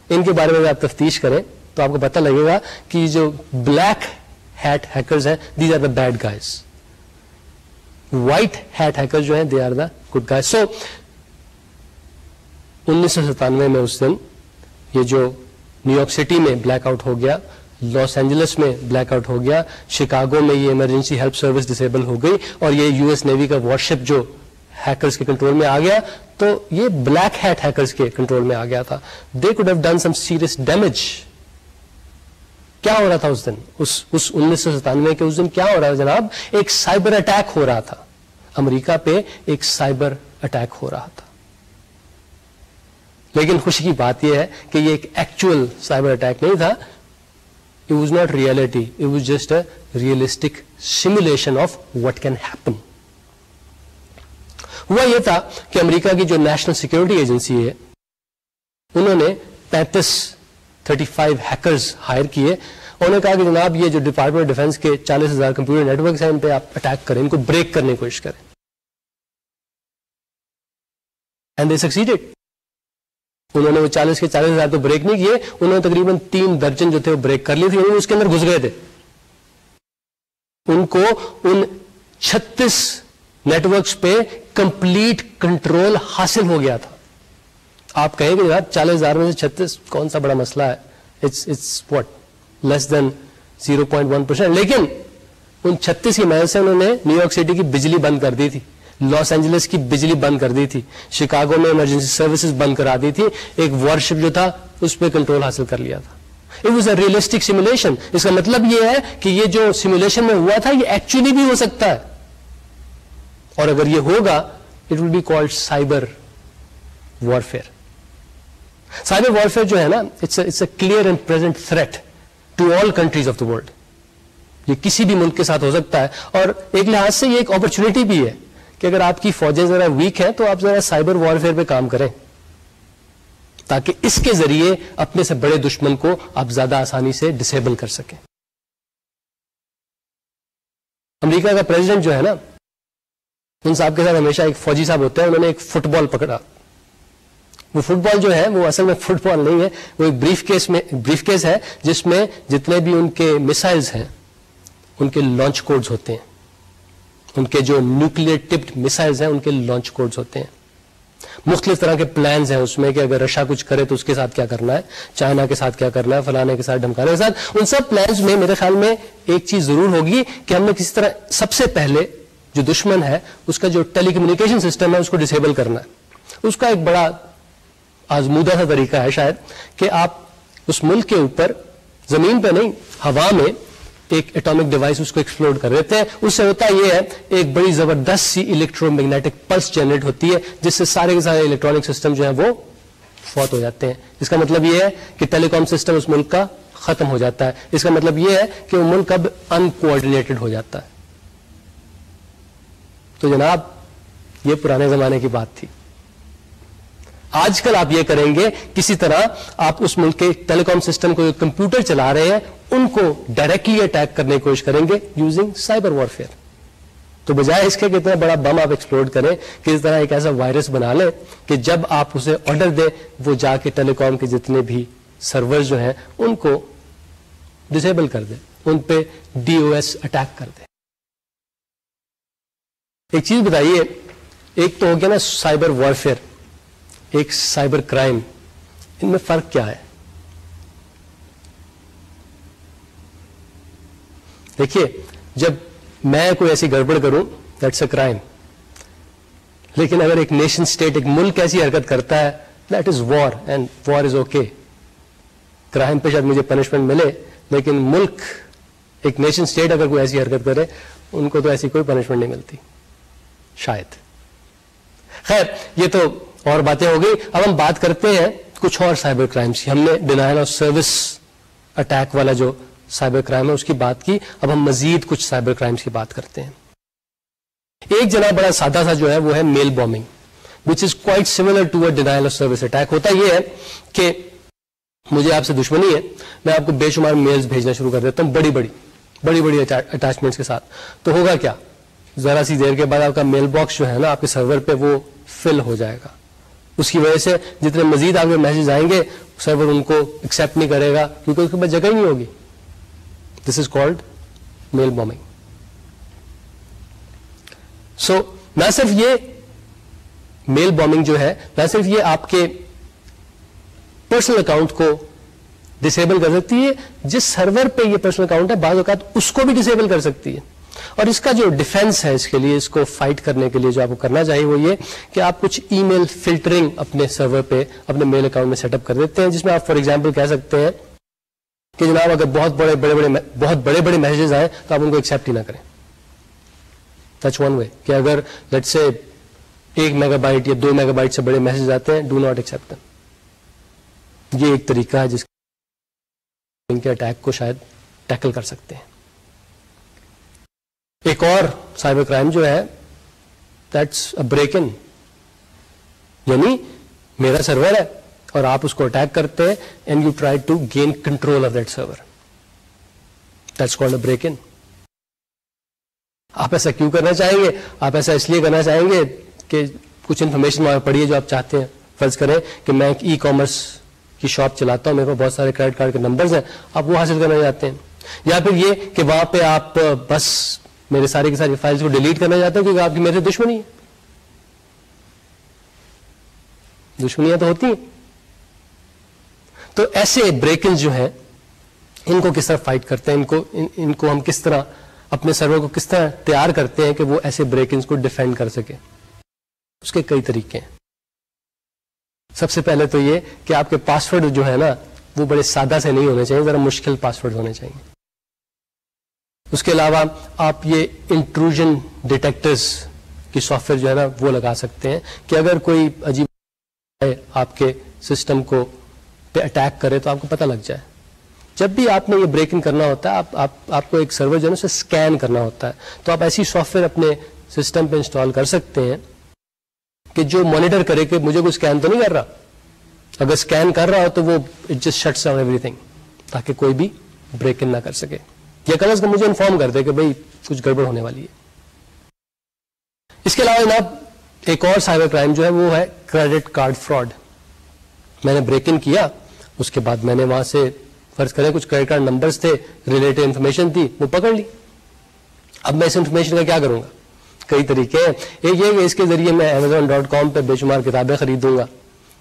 ان کے بارے میں آپ تفتیش کریں تو آپ کو پتہ لگے گا کہ جو بلیک ہیٹ ہیکرز ہیں these are the bad guys, white hat hacker جو ہیں they are the good guys. So 1997 میں اس دن یہ جو New York City blackout آؤٹ ہو گیا, لاس اینجلس میں بلیک آؤٹ ہو گیا, شکاگو میں یہ ایمرجنسی ہیلپ سروس ڈسیبل ہو گئی, اور یہ یو ایس نیوی کا وارشپ جو ہیکرز کے کنٹرول میں آ گیا, تو یہ بلیک ہیٹ ہیکرز کے کنٹرول میں آ گیا تھا. They could have done some serious damage کیا ہو رہا تھا اس دن، اس 1997 کے اس دن کیا ہو رہا تھا جناب؟ ایک سائبر اٹیک ہو رہا تھا، امریکہ پہ ایک سائبر اٹیک ہو رہا تھا. لیکن خوشی کی بات یہ ہے کہ یہ ایک ایکچوئل سائبر اٹیک نہیں تھا. It was not reality, it was just a realistic simulation of what can happen. ہوا یہ تھا کہ امریکہ کی جو نیشنل سیکورٹی ایجنسی ہے انہوں نے 35 ہیکرز ہائر کیے. انہوں نے کہا کہ جناب یہ جو ڈپارٹمنٹ آف ڈیفنس کے 40,000 کمپیوٹر نیٹ ورکس ہیں ان پہ آپ اٹیک کریں، ان کو بریک کرنے کی کوشش کریں. And they succeeded. انہوں نے وہ 40,000 تو بریک نہیں کیے، انہوں نے تقریباً 3 درجن جو تھے وہ بریک کر لیے تھے. انہوں نے اس کے اندر گھس گئے تھے. ان کو ان 36 نیٹ ورکس پہ کمپلیٹ کنٹرول حاصل ہو گیا تھا. آپ کہیں گے یار 40,000 میں سے 36 کون سا بڑا مسئلہ ہے، اٹس واٹ لیس دین 0.1%. لیکن ان 36 کی مدد سے انہوں نے نیو یارک سٹی کی بجلی بند کر دی تھی، لاس اینجلس کی بجلی بند کر دی تھی، شکاگو میں ایمرجنسی سروسز بند کرا دی تھی، ایک وارشپ جو تھا اس پہ کنٹرول حاصل کر لیا تھا. It was a realistic simulation. اس کا مطلب یہ ہے کہ یہ جو سیمولیشن میں ہوا تھا یہ ایکچولی بھی ہو سکتا ہے، اور اگر یہ ہوگا it will be called cyber warfare. Cyber warfare جو ہے نا it's a clear and present threat to all countries of the world. یہ کسی بھی ملک کے ساتھ ہو سکتا ہے، اور ایک لحاظ سے یہ ایک اپرچونٹی بھی ہے کہ اگر آپ کی فوجیں ذرا ویک ہیں تو آپ ذرا سائبر وارفیئر پہ کام کریں تاکہ اس کے ذریعے اپنے سے بڑے دشمن کو آپ زیادہ آسانی سے ڈسیبل کر سکیں. امریکہ کا پریزیڈنٹ جو ہے نا ان صاحب کے ساتھ ہمیشہ ایک فوجی صاحب ہوتے ہیں، انہوں نے ایک فٹ بال پکڑا. وہ فٹ بال جو ہے وہ اصل میں فٹ بال نہیں ہے، وہ ایک بریف کیس ہے جس میں جتنے بھی ان کے میسائلز ہیں ان کے لانچ کوڈز ہوتے ہیں، ان کے جو نیوکلیئر ٹپڈ میسائلز ہیں ان کے لانچ کوڈز ہوتے ہیں. مختلف طرح کے پلانز ہیں اس میں کہ اگر رشیا کچھ کرے تو اس کے ساتھ کیا کرنا ہے، چائنا کے ساتھ کیا کرنا ہے، فلانے کے ساتھ ڈھمکانے کے ساتھ. ان سب پلانز میں میرے خیال میں ایک چیز ضرور ہوگی کہ ہم نے کسی طرح سب سے پہلے جو دشمن ہے اس کا جو ٹیلی کمیونیکیشن سسٹم ہے اس کو ڈسیبل کرنا ہے. اس کا ایک بڑا آزمودہ سا طریقہ ہے شاید کہ آپ اس ملک کے اوپر زمین پہ نہیں ہوا میں ایک ایٹامک ڈیوائس اس کو ایکسپلوڈ کر دیتے ہیں. اس سے ہوتا یہ ہے ایک بڑی زبردست سی الیکٹرو میگنیٹک پلس جنریٹ ہوتی ہے جس سے سارے کے سارے الیکٹرانک سسٹم جو ہیں وہ فوت ہو جاتے ہیں. اس کا مطلب یہ ہے کہ ٹیلی کام سسٹم اس ملک کا ختم ہو جاتا ہے. اس کا مطلب یہ ہے کہ وہ ملک اب ان کوآرڈینیٹڈ ہو جاتا ہے. تو جناب یہ پرانے زمانے کی بات تھی. آج کل آپ یہ کریں گے کسی طرح آپ اس ملک کے ٹیلی کام سسٹم کو جو کمپیوٹر چلا رہے ہیں ان کو ڈائریکٹلی اٹیک کرنے کی کوشش کریں گے یوزنگ سائبر وارفیئر. تو بجائے اس کے کہ اتنا بڑا بم آپ ایکسپلوڈ کریں کسی طرح ایک ایسا وائرس بنا لیں کہ جب آپ اسے آرڈر دیں وہ جا کے ٹیلی کام کے جتنے بھی سرور جو ہیں ان کو ڈسیبل کر دے، ان پہ DOS اٹیک کر دے. ایک چیز بتائیے، ایک تو ہو گیا نا سائبر وارفیئر، ایک سائبر کرائم، ان میں فرق کیا ہے؟ دیکھیے جب میں کوئی ایسی گڑبڑ کروں دیٹس اے کرائم، لیکن اگر ایک نیشن اسٹیٹ ایک ملک ایسی حرکت کرتا ہے that is war and war is okay. Crime پہ شاید مجھے پنشمنٹ ملے لیکن ملک ایک نیشن اسٹیٹ اگر کوئی ایسی حرکت کرے ان کو تو ایسی کوئی پنشمنٹ نہیں ملتی شاید. خیر یہ تو اور باتیں ہو گئی. اب ہم بات کرتے ہیں کچھ اور سائبر کرائمز کی. ہم نے ڈینائل آف سروس اٹیک والا جو سائبر کرائم ہے اس کی بات کی. اب ہم مزید کچھ سائبر کرائمز کی بات کرتے ہیں. ایک جناب بڑا سادہ سا جو ہے وہ ہے mail bombing which is quite similar to a denial of service attack. ہوتا یہ ہے کہ مجھے آپ سے دشمنی ہے، میں آپ کو بے شمار میلز بھیجنا شروع کر دیتا ہوں بڑی بڑی اٹیچمنٹس کے ساتھ. تو ہوگا کیا، ذرا سی دیر کے بعد آپ کا میل باکس جو ہے نا آپ کے سرور پہ وہ فل ہو جائے گا. اس کی وجہ سے جتنے مزید آپ کے میسج آئیں گے سرور ان کو ایکسیپٹ نہیں کرے گا کیونکہ اس کے پاس جگہ ہی نہیں ہوگی. دس از کالڈ میل بومنگ. سو نہ صرف یہ میل بومنگ جو ہے نہ صرف یہ آپ کے پرسنل اکاؤنٹ کو ڈسیبل کر سکتی ہے، جس سرور پہ یہ پرسنل اکاؤنٹ ہے بعض اوقات اس کو بھی ڈسیبل کر سکتی ہے. اور اس کا جو ڈیفینس ہے اس کے لیے، اس کو فائٹ کرنے کے لیے جو آپ کو کرنا چاہیے وہ یہ کہ آپ کچھ ای میل فلٹرنگ اپنے سرور پہ اپنے میل اکاؤنٹ میں سیٹ اپ کر دیتے ہیں، جس میں آپ فار ایگزامپل کہہ سکتے ہیں کہ جناب اگر بہت بڑے بڑے میسجز آئیں تو آپ ان کو ایکسیپٹ ہی نہ کریں. That's one way کہ اگر لیٹس سے 1 میگا بائٹ یا 2 میگا بائٹ سے بڑے میسج آتے ہیں, ڈو ناٹ ایکسیپٹ them. یہ ایک طریقہ ہے جس ان کے اٹیک کو شاید ٹیکل کر سکتے ہیں. ایک اور سائبر کرائم جو ہے دیٹس اے بریک ان, یعنی میرا سرور ہے اور آپ اس کو اٹیک کرتے ہیں and you try to gain control of that server. That's called a break in. آپ ایسا کیوں کرنا چاہیں گے؟ آپ ایسا اس لیے کرنا چاہیں گے کہ کچھ انفارمیشن وہاں پڑی ہے جو آپ چاہتے ہیں. فرض کریں کہ میں ایک ای کامرس کی شاپ چلاتا ہوں, میرے پاس بہت سارے کریڈٹ کارڈ کے نمبرز ہیں, آپ وہ حاصل کرنا چاہتے ہیں. یا پھر یہ کہ وہاں پہ آپ بس میرے ساری کی ساری فائلز کو ڈیلیٹ کرنا چاہتے ہیں کیونکہ آپ کی میرے سے دشمنی ہے. دشمنیاں تو ہوتی ہیں. تو ایسے بریک انز جو ہیں ان کو کس طرح فائٹ کرتے ہیں, ان کو ہم کس طرح اپنے سرور کو کس طرح تیار کرتے ہیں کہ وہ ایسے بریک انز کو ڈیفینڈ کر سکے. اس کے کئی طریقے ہیں. سب سے پہلے تو یہ کہ آپ کے پاسورڈ جو ہے نا وہ بڑے سادہ سے نہیں ہونے چاہیے, ذرا مشکل پاسورڈ ہونے چاہیے. اس کے علاوہ آپ یہ انٹروژن ڈیٹیکٹرز کی سافٹ ویئر جو ہے نا وہ لگا سکتے ہیں کہ اگر کوئی عجیب آپ کے سسٹم کو پہ اٹیک کرے تو آپ کو پتہ لگ جائے. جب بھی آپ نے یہ بریک ان کرنا ہوتا ہے آپ کو ایک سرور جو ہے اسے اسکین کرنا ہوتا ہے, تو آپ ایسی سافٹ ویئر اپنے سسٹم پہ انسٹال کر سکتے ہیں کہ جو مانیٹر کرے کہ مجھے کوئی اسکین تو نہیں کر رہا. اگر اسکین کر رہا ہو تو وہ it just shuts down every thing, تاکہ کوئی بھی بریک ان نہ کر سکے, یا کم از کم مجھے انفارم کر دے کہ بھئی کچھ گڑبڑ ہونے والی ہے. اس کے علاوہ جناب ایک اور سائبر کرائم جو ہے وہ ہے کریڈٹ کارڈ فراڈ. میں نے بریک ان کیا, اس کے بعد میں نے وہاں سے فرض کریں کچھ کریڈٹ کارڈ نمبرز تھے, ریلیٹڈ انفارمیشن تھی, وہ پکڑ لی. اب میں اس انفارمیشن کا کیا کروں گا؟ کئی طریقے ہیں. ایک یہ کہ اس کے ذریعے میں Amazon.com پہ بے شمار کتابیں خریدوں گا,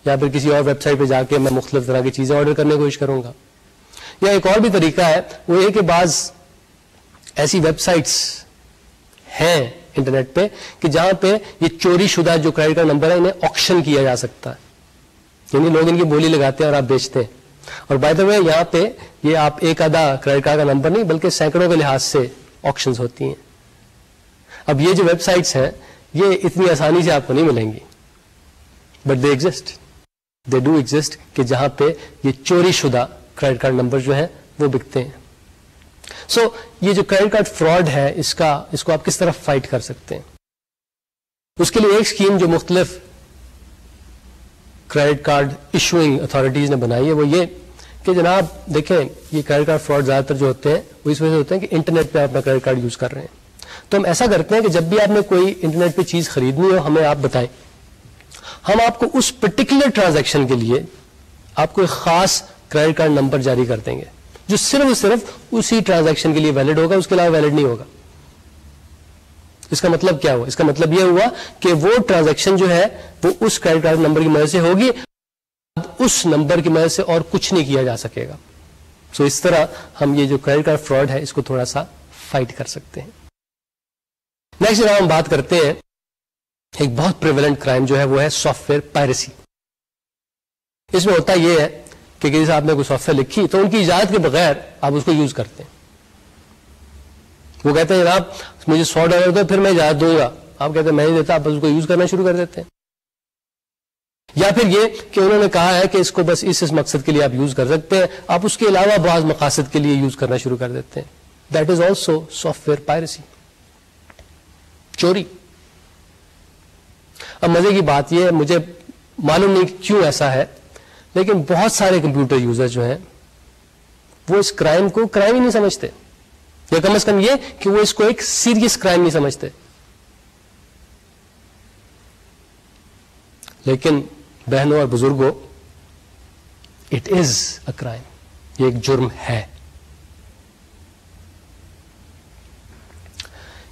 یا پھر کسی اور ویب سائٹ پہ جا کے میں مختلف طرح کی چیزیں آرڈر کرنے کی کوشش کروں گا. یا ایک اور بھی طریقہ ہے وہ یہ کہ بعض ایسی ویب سائٹس ہیں انٹرنیٹ پہ کہ جہاں پہ یہ چوری شدہ جو کریڈٹ کارڈ نمبر ہے انہیں آکشن کیا جا سکتا ہے, یعنی لوگ ان کی بولی لگاتے ہیں اور آپ بیچتے ہیں. اور بائی دا وے یہاں پہ یہ آپ ایک آدھا کریڈٹ کارڈ کا نمبر نہیں بلکہ سینکڑوں کے لحاظ سے آکشنز ہوتی ہیں. اب یہ جو ویب سائٹس ہیں یہ اتنی آسانی سے آپ کو نہیں ملیں گی, but they exist, they do exist, کہ جہاں پہ یہ چوری شدہ کریڈٹ کارڈ نمبر جو ہیں وہ بکتے ہیں. سو یہ جو کریڈٹ کارڈ فراڈ ہے اس کو آپ کس طرح فائٹ کر سکتے ہیں؟ اس کے لیے ایک اسکیم جو مختلف کریڈٹ کارڈ ایشوئنگ اتھارٹیز نے بنائی ہے وہ یہ کہ جناب دیکھیں یہ کریڈٹ کارڈ فراڈ زیادہ تر جو ہوتے ہیں وہ اس وجہ سے ہوتے ہیں کہ انٹرنیٹ پہ آپ اپنا کریڈٹ کارڈ یوز کر رہے ہیں. تو ہم ایسا کرتے ہیں کہ جب بھی آپ نے کوئی انٹرنیٹ پہ چیز خریدنی ہو ہمیں آپ بتائیں, ہم آپ کو اس پرٹیکولر ٹرانزیکشن کے لیے آپ کو ایک خاص کریڈٹ کارڈ نمبر جاری کر دیں گے جو صرف اسی ٹرانزیکشن کے لیے ویلڈ ہوگا, اس کے علاوہ ویلڈ نہیں ہوگا. اس کا مطلب کیا ہوا؟ اس کا مطلب یہ ہوا کہ وہ ٹرانزیکشن جو ہے وہ اس کریڈٹ کارڈ نمبر کی مدد سے ہوگی, اس نمبر کی مدد سے اور کچھ نہیں کیا جا سکے گا. سو اس طرح ہم یہ جو کریڈٹ کارڈ فراڈ ہے اس کو تھوڑا سا فائٹ کر سکتے ہیں. نیکسٹ جناب ہم بات کرتے ہیں ایک بہت پریویلنٹ کرائم جو ہے وہ ہے سافٹ ویئر پائریسی. اس میں ہوتا یہ ہے کہ کسی صاحب نے کوئی سافٹ ویئر لکھی تو ان کی اجازت کے بغیر آپ اس کو یوز کرتے ہیں. وہ کہتے ہیں جناب مجھے $100 دو پھر میں اجازت دوں گا, آپ کہتے ہیں میں نہیں دیتا, آپ بس اس کو یوز کرنا شروع کر دیتے ہیں. یا پھر یہ کہ انہوں نے کہا ہے کہ اس کو بس اس مقصد کے لیے آپ یوز کر سکتے ہیں, آپ اس کے علاوہ بعض مقاصد کے لیے یوز کرنا شروع کر دیتے ہیں. That is also soft where piracy, چوری. اب مزے کی بات یہ ہے, مجھے معلوم نہیں کیوں ایسا ہے, لیکن بہت سارے کمپیوٹر یوزر جو ہیں وہ اس کرائم کو کرائم ہی نہیں سمجھتے, یا کم از کم یہ کہ وہ اس کو ایک سیریس کرائم نہیں سمجھتے. لیکن بہنوں اور بزرگوں, اٹ از اے کرائم, یہ ایک جرم ہے.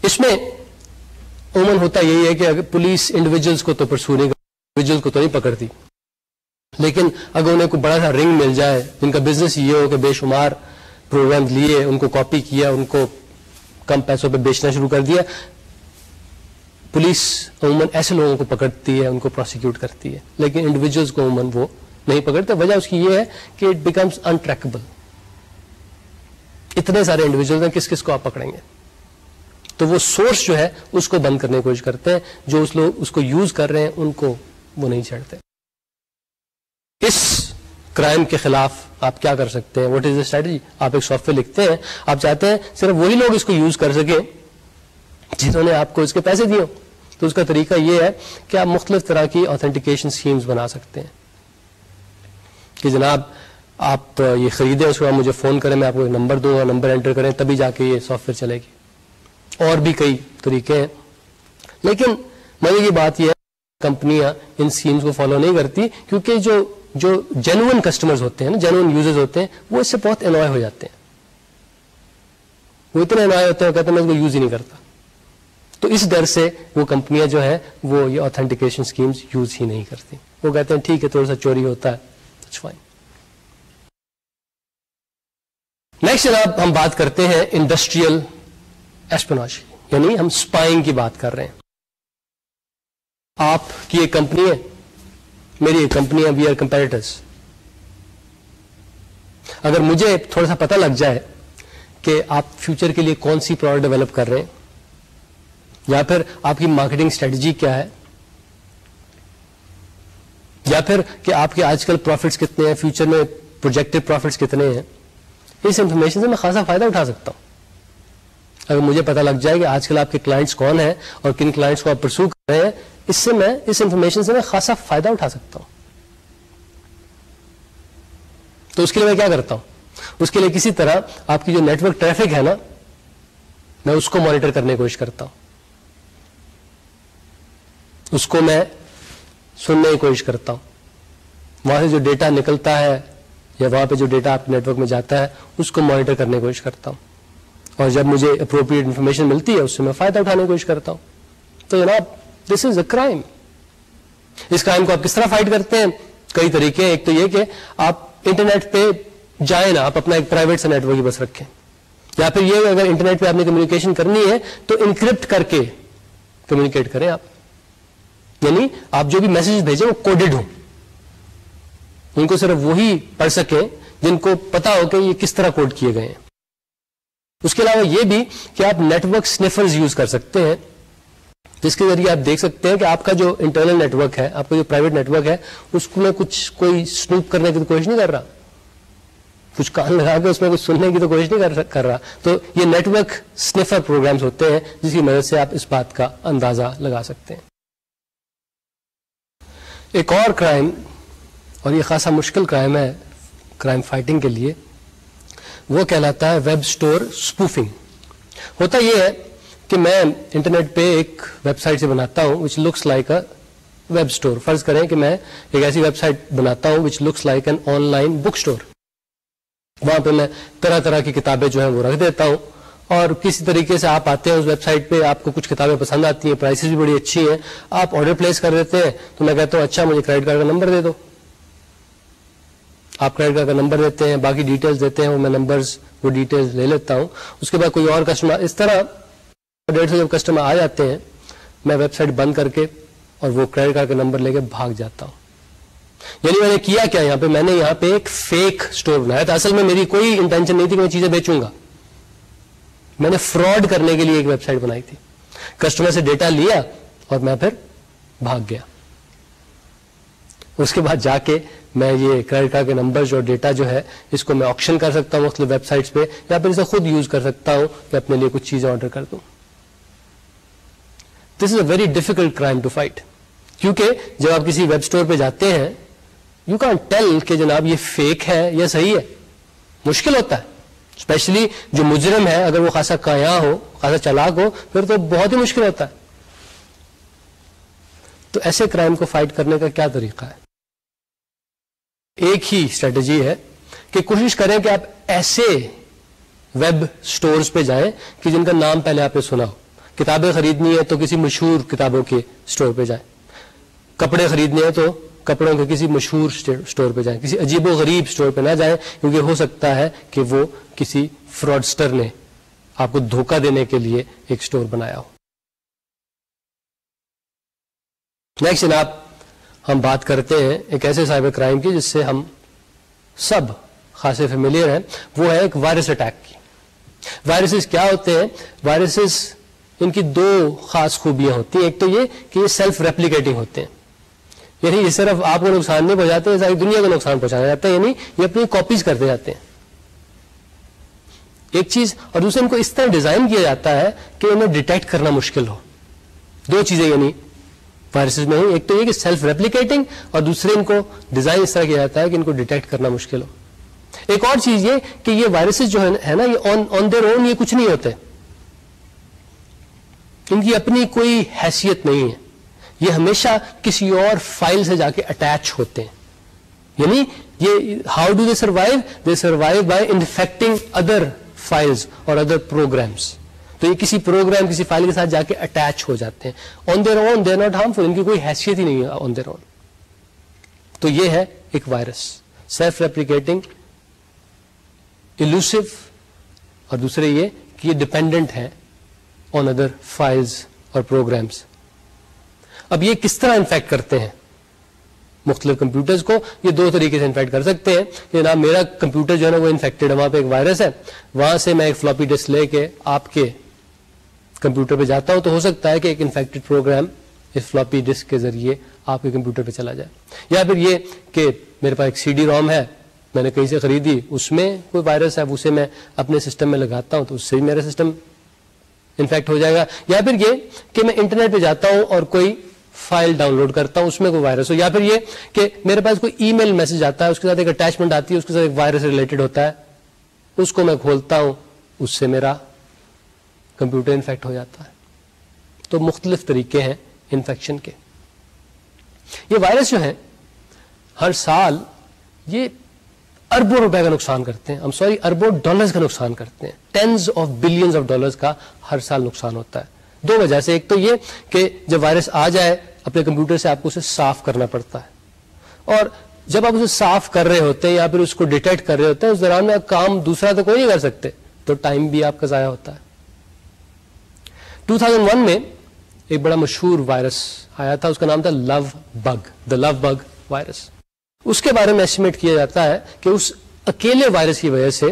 اس میں عموماً ہوتا یہی ہے کہ اگر پولیس انڈیویجولس کو تو پرسو نہیں, انڈیویجولس کو تو نہیں پکڑتی, لیکن اگر انہیں کوئی بڑا سا رنگ مل جائے جن کا بزنس یہ ہو کہ بے شمار پروگرام لیے, ان کو کاپی کیا, ان کو کم پیسوں پہ بیچنا شروع کر دیا, پولیس عموماً ایسے لوگوں کو پکڑتی ہے, ان کو پروسیکیوٹ کرتی ہے, لیکن انڈیویجولس کو عموماً وہ نہیں پکڑتے. وجہ اس کی یہ ہے کہ اٹ بیکمس انٹریکبل, اتنے سارے انڈیویجول ہیں, کس کس کو آپ پکڑیں گے؟ تو وہ سورس جو ہے اس کو بند کرنے کی کوشش کرتے ہیں, جو لوگ اس کو یوز کر رہے ہیں ان کو وہ نہیں چھیڑتے. اس کرائم کے خلاف آپ کیا کر سکتے ہیں؟ What is the strategy? آپ ایک سافٹ ویئر لکھتے ہیں, آپ چاہتے ہیں صرف وہی لوگ اس کو یوز کر سکیں جنہوں نے آپ کو اس کے پیسے دیے. تو اس کا طریقہ یہ ہے کہ آپ مختلف طرح کی آتھینٹیکیشن اسکیمز بنا سکتے ہیں کہ جناب آپ یہ خریدیں, اس کے بعد مجھے فون کریں, میں آپ کو ایک نمبر دوں گا, نمبر انٹر کریں تبھی جا کے یہ سافٹ ویئر چلے گی. اور بھی کئی طریقے ہیں, لیکن مزے کی بات یہ ہے کمپنیاں ان اسکیمز کو فالو نہیں کرتی, کیونکہ جو جینوئن کسٹمرز ہوتے ہیں نا, جینوئن یوزرز ہوتے ہیں, وہ اس سے بہت انوائے ہو جاتے ہیں. وہ اتنے انوائے ہوتے ہیں, کہتے ہیں میں اس کو یوز ہی نہیں کرتا. تو اس ڈر سے وہ کمپنیاں جو ہے وہ یہ آتھینٹیکیشن اسکیمز یوز ہی نہیں کرتی. وہ کہتے ہیں ٹھیک ہے تھوڑا سا چوری ہوتا ہے, اٹس فائن. نیکسٹ جناب ہم بات کرتے ہیں انڈسٹریل ایسپیناج, یعنی ہم اسپائنگ کی بات کر رہے ہیں. آپ کی ایک کمپنی ہے, میری ایک کمپنی ہے, وی آر کمپیٹیٹرز. اگر مجھے تھوڑا سا پتہ لگ جائے کہ آپ فیوچر کے لیے کون سی پروڈکٹ ڈیولپ کر رہے ہیں, یا پھر آپ کی مارکیٹنگ اسٹریٹجی کیا ہے, یا پھر کہ آپ کے آج کل پروفٹس کتنے ہیں, فیوچر میں پروجیکٹڈ پروفٹس کتنے ہیں, اس انفارمیشن سے میں خاصا فائدہ اٹھا سکتا ہوں. اگر مجھے پتہ لگ جائے کہ آج کل آپ کے کلائنٹس کون ہیں اور کن کلائنٹس کو آپ پرسو کر رہے ہیں, اس سے میں اس انفارمیشن سے میں خاصا فائدہ اٹھا سکتا ہوں. تو اس کے لیے میں کیا کرتا ہوں, اس کے لیے کسی طرح آپ کی جو نیٹ ورک ٹریفک ہے نا, میں اس کو مانیٹر کرنے کی کوشش کرتا ہوں, اس کو میں سننے کی کوشش کرتا ہوں. وہاں سے جو ڈیٹا نکلتا ہے یا وہاں پہ جو ڈیٹا آپ کے نیٹ ورک میں جاتا ہے اس کو مانیٹر کرنے کی کوشش کرتا ہوں, اور جب مجھے اپروپریٹ انفارمیشن ملتی ہے اس سے میں فائدہ اٹھانے کی کوشش کرتا ہوں. تو جناب دس is a crime. Us crime کو آپ کس طرح فائٹ کرتے ہیں؟ کئی طریقے ہیں. ایک تو یہ کہ آپ انٹرنیٹ پہ جائیں نا, آپ اپنا ایک پرائیویٹ سا نیٹ ورک ہی بس رکھیں, یا پھر یہ اگر انٹرنیٹ پہ آپ نے کمیونیکیشن کرنی ہے تو انکرپٹ کر کے کمیونیکیٹ کریں آپ, یعنی آپ جو بھی میسج بھیجیں وہ کوڈڈ ہوں, ان کو صرف وہی پڑھ سکیں جن کو پتا ہو کہ یہ کس طرح کوڈ کیے گئے ہیں. اس کے علاوہ یہ بھی کہ آپ نیٹ ورک سنیفرز یوز کر سکتے ہیں, جس کے ذریعے آپ دیکھ سکتے ہیں کہ آپ کا جو انٹرنل نیٹ ورک ہے, آپ کا جو پرائیویٹ نیٹ ورک ہے, اس کو میں کچھ کوئی سنوپ کرنے کی کوشش نہیں کر رہا, کچھ کان لگا کے اس میں کچھ سننے کی تو کوشش نہیں کر رہا. تو یہ نیٹ ورک سنیفر پروگرامز ہوتے ہیں جس کی مدد سے آپ اس بات کا اندازہ لگا سکتے ہیں. ایک اور کرائم, اور یہ خاصا مشکل کرائم ہے کرائم فائٹنگ کے لیے, وہ کہلاتا ہے ویب سٹور اسپوفنگ. ہوتا یہ ہے کہ میں انٹرنیٹ پہ ایک ویب سائٹ سے بناتا ہوں which looks like a web store. فرض کریں کہ میں ایک ایسی ویب سائٹ بناتا ہوں which looks like an on line book store. وہاں پہ میں طرح طرح کی کتابیں جو ہیں وہ رکھ دیتا ہوں, اور کسی طریقے سے آپ آتے ہیں اس ویب سائٹ پہ, آپ کو کچھ کتابیں پسند آتی ہیں, پرائسز بھی بڑی اچھی ہیں, آپ آرڈر پلیس کر دیتے ہیں. تو میں کہتا ہوں اچھا مجھے کریڈٹ کارڈ کا نمبر دے دو. آپ کریڈٹ کارڈ کا نمبر دیتے ہیں, باقی ڈیٹیلز دیتے ہیں, وہ میں نمبرز وہ ڈیٹیلز لے لیتا ہوں. اس کے بعد کوئی اور کسٹمر, اس طرح 150 جب کسٹمر آ جاتے ہیں, میں ویب سائٹ بند کر کے اور وہ کریڈٹ کارڈ کا نمبر لے کے بھاگ جاتا ہوں. یعنی میں نے کیا کیا یہاں پہ, میں نے یہاں پہ ایک فیک سٹور بنایا تھا. اصل میں میری کوئی انٹینشن نہیں تھی کہ میں چیزیں بیچوں گا, میں نے فراڈ کرنے کے لیے ایک ویب سائٹ بنائی تھی. کسٹمر سے ڈیٹا لیا اور میں پھر بھاگ گیا. اس کے بعد جا کے میں یہ کریڈٹ کارڈ کے نمبر اور ڈیٹا جو ہے اس کو میں آکشن کر سکتا ہوں مختلف ویب سائٹس پہ, یا پھر اسے خود یوز کر سکتا ہوں کہ اپنے لیے کچھ چیزیں آرڈر کر دوں. This is a very difficult crime to fight, کیونکہ جب آپ کسی ویب اسٹور پہ جاتے ہیں یو کین ٹیل کہ جناب یہ فیک ہے یا صحیح ہے. مشکل ہوتا ہے, اسپیشلی جو مجرم ہے اگر وہ خاصا کایا ہو, خاصا چلاک ہو, پھر تو بہت ہی مشکل ہوتا ہے. تو ایسے کرائم کو فائٹ کرنے کا کیا طریقہ ہے؟ ایک ہی اسٹریٹجی ہے کہ کوشش کریں کہ آپ ایسے ویب سٹورز پہ جائیں کہ جن کا نام پہلے آپ نے سنا ہو. کتابیں خریدنی ہے تو کسی مشہور کتابوں کے سٹور پہ جائیں, کپڑے خریدنے ہیں تو کپڑوں کے کسی مشہور سٹور پہ جائیں, کسی عجیب و غریب سٹور پہ نہ جائیں, کیونکہ ہو سکتا ہے کہ وہ کسی فراڈسٹر نے آپ کو دھوکہ دینے کے لیے ایک سٹور بنایا ہو. نیکسٹ جناب ہم بات کرتے ہیں ایک ایسے سائبر کرائم کی جس سے ہم سب خاصے فیملیئر ہیں, وہ ہے ایک وائرس اٹیک کی. وائرسز کیا ہوتے ہیں؟ وائرسز ان کی دو خاص خوبیاں ہوتی ہیں. ایک تو یہ کہ یہ سیلف ریپلیکیٹنگ ہوتے ہیں, یعنی یہ صرف آپ کو نقصان نہیں پہنچاتے, یہ ساری دنیا کو نقصان پہنچانا جاتا ہے, یعنی یہ اپنی کاپیز کرتے جاتے ہیں ایک چیز. اور دوسرے ان کو اس طرح ڈیزائن کیا جاتا ہے کہ انہیں ڈیٹیکٹ کرنا مشکل ہو. دو چیزیں یعنی وائرسز میں ہی, ایک تو یہ کہ سیلف ریپلیکیٹنگ, اور دوسرے ان کو ڈیزائن اس طرح کیا جاتا ہے کہ ان کو ڈیٹیکٹ کرنا مشکل ہو. ایک اور چیز یہ کہ یہ وائرسز جو ہے نا, یہ آن دیئر اون یہ کچھ نہیں ہوتے, ان کی اپنی کوئی حیثیت نہیں ہے, یہ ہمیشہ کسی اور فائل سے جا کے اٹیچ ہوتے ہیں. یعنی یہ how do they survive? They survive by infecting other files اور ادر پروگرامس. تو یہ کسی پروگرام کسی فائل کے ساتھ جا کے اٹیچ ہو جاتے ہیں. On their own they are not harmful, ان کی کوئی حیثیت ہی نہیں ہے آن دیئر اون. تو یہ ہے ایک وائرس, سیلف ریپلیکیٹنگ, ایلوسو, اور دوسرے یہ کہ یہ ڈپینڈنٹ ہے آن ادر فائلز اور پروگرامس. اب یہ کس طرح انفیکٹ کرتے ہیں مختلف کمپیوٹرز کو؟ یہ دو طریقے سے انفیکٹ کر سکتے ہیں. جناب میرا کمپیوٹر جو ہے نا وہ انفیکٹڈ ہے, وہاں پہ ایک وائرس ہے, وہاں سے میں ایک فلاپی ڈسک لے کے آپ کے کمپیوٹر پہ جاتا ہوں, تو ہو سکتا ہے کہ ایک انفیکٹڈ پروگرام اس فلاپی ڈسک کے ذریعے آپ کے کمپیوٹر پہ چلا جائے. یا پھر یہ کہ میرے پاس ایک سی ڈی روم ہے, میں نے کہیں سے خریدی, اس میں کوئی وائرس ہے, اسے میں اپنے سسٹم میں لگاتا ہوں تو اس سے بھی میرا سسٹم انفیکٹ ہو جائے گا. یا پھر یہ کہ میں انٹرنیٹ پہ جاتا ہوں اور کوئی فائل ڈاؤن لوڈ کرتا ہوں, اس میں کوئی وائرس ہو. یا پھر یہ کہ میرے پاس کوئی ای میل میسج آتا ہے, اس کے ساتھ ایک اٹیچمنٹ آتی ہے, اس کے ساتھ ایک وائرس ریلیٹڈ ہوتا ہے, اس کو میں کھولتا ہوں, اس سے میرا کمپیوٹر انفیکٹ ہو جاتا ہے. تو مختلف طریقے ہیں انفیکشن کے. یہ وائرس جو ہیں ہر سال یہ اربوں روپے کا نقصان کرتے ہیں, اربوں ڈالرز کا نقصان کرتے ہیں, tens of billions of dollars کا ہر سال نقصان ہوتا ہے. دو وجہ سے, ایک تو یہ کہ جب وائرس آ جائے اپنے کمپیوٹر سے آپ کو اسے صاف کرنا پڑتا ہے, اور جب آپ اسے صاف کر رہے ہوتے ہیں یا پھر اس کو ڈیٹیکٹ کر رہے ہوتے ہیں, اس دوران میں کام دوسرا تو کوئی نہیں کر سکتے, تو ٹائم بھی آپ کا ضائع ہوتا ہے. 2001 میں ایک بڑا مشہور وائرس آیا تھا, اس کا نام تھا لو بگ, دا لو بگ وائرس. اس کے بارے میں ایسٹیمیٹ کیا جاتا ہے کہ اس اکیلے وائرس کی وجہ سے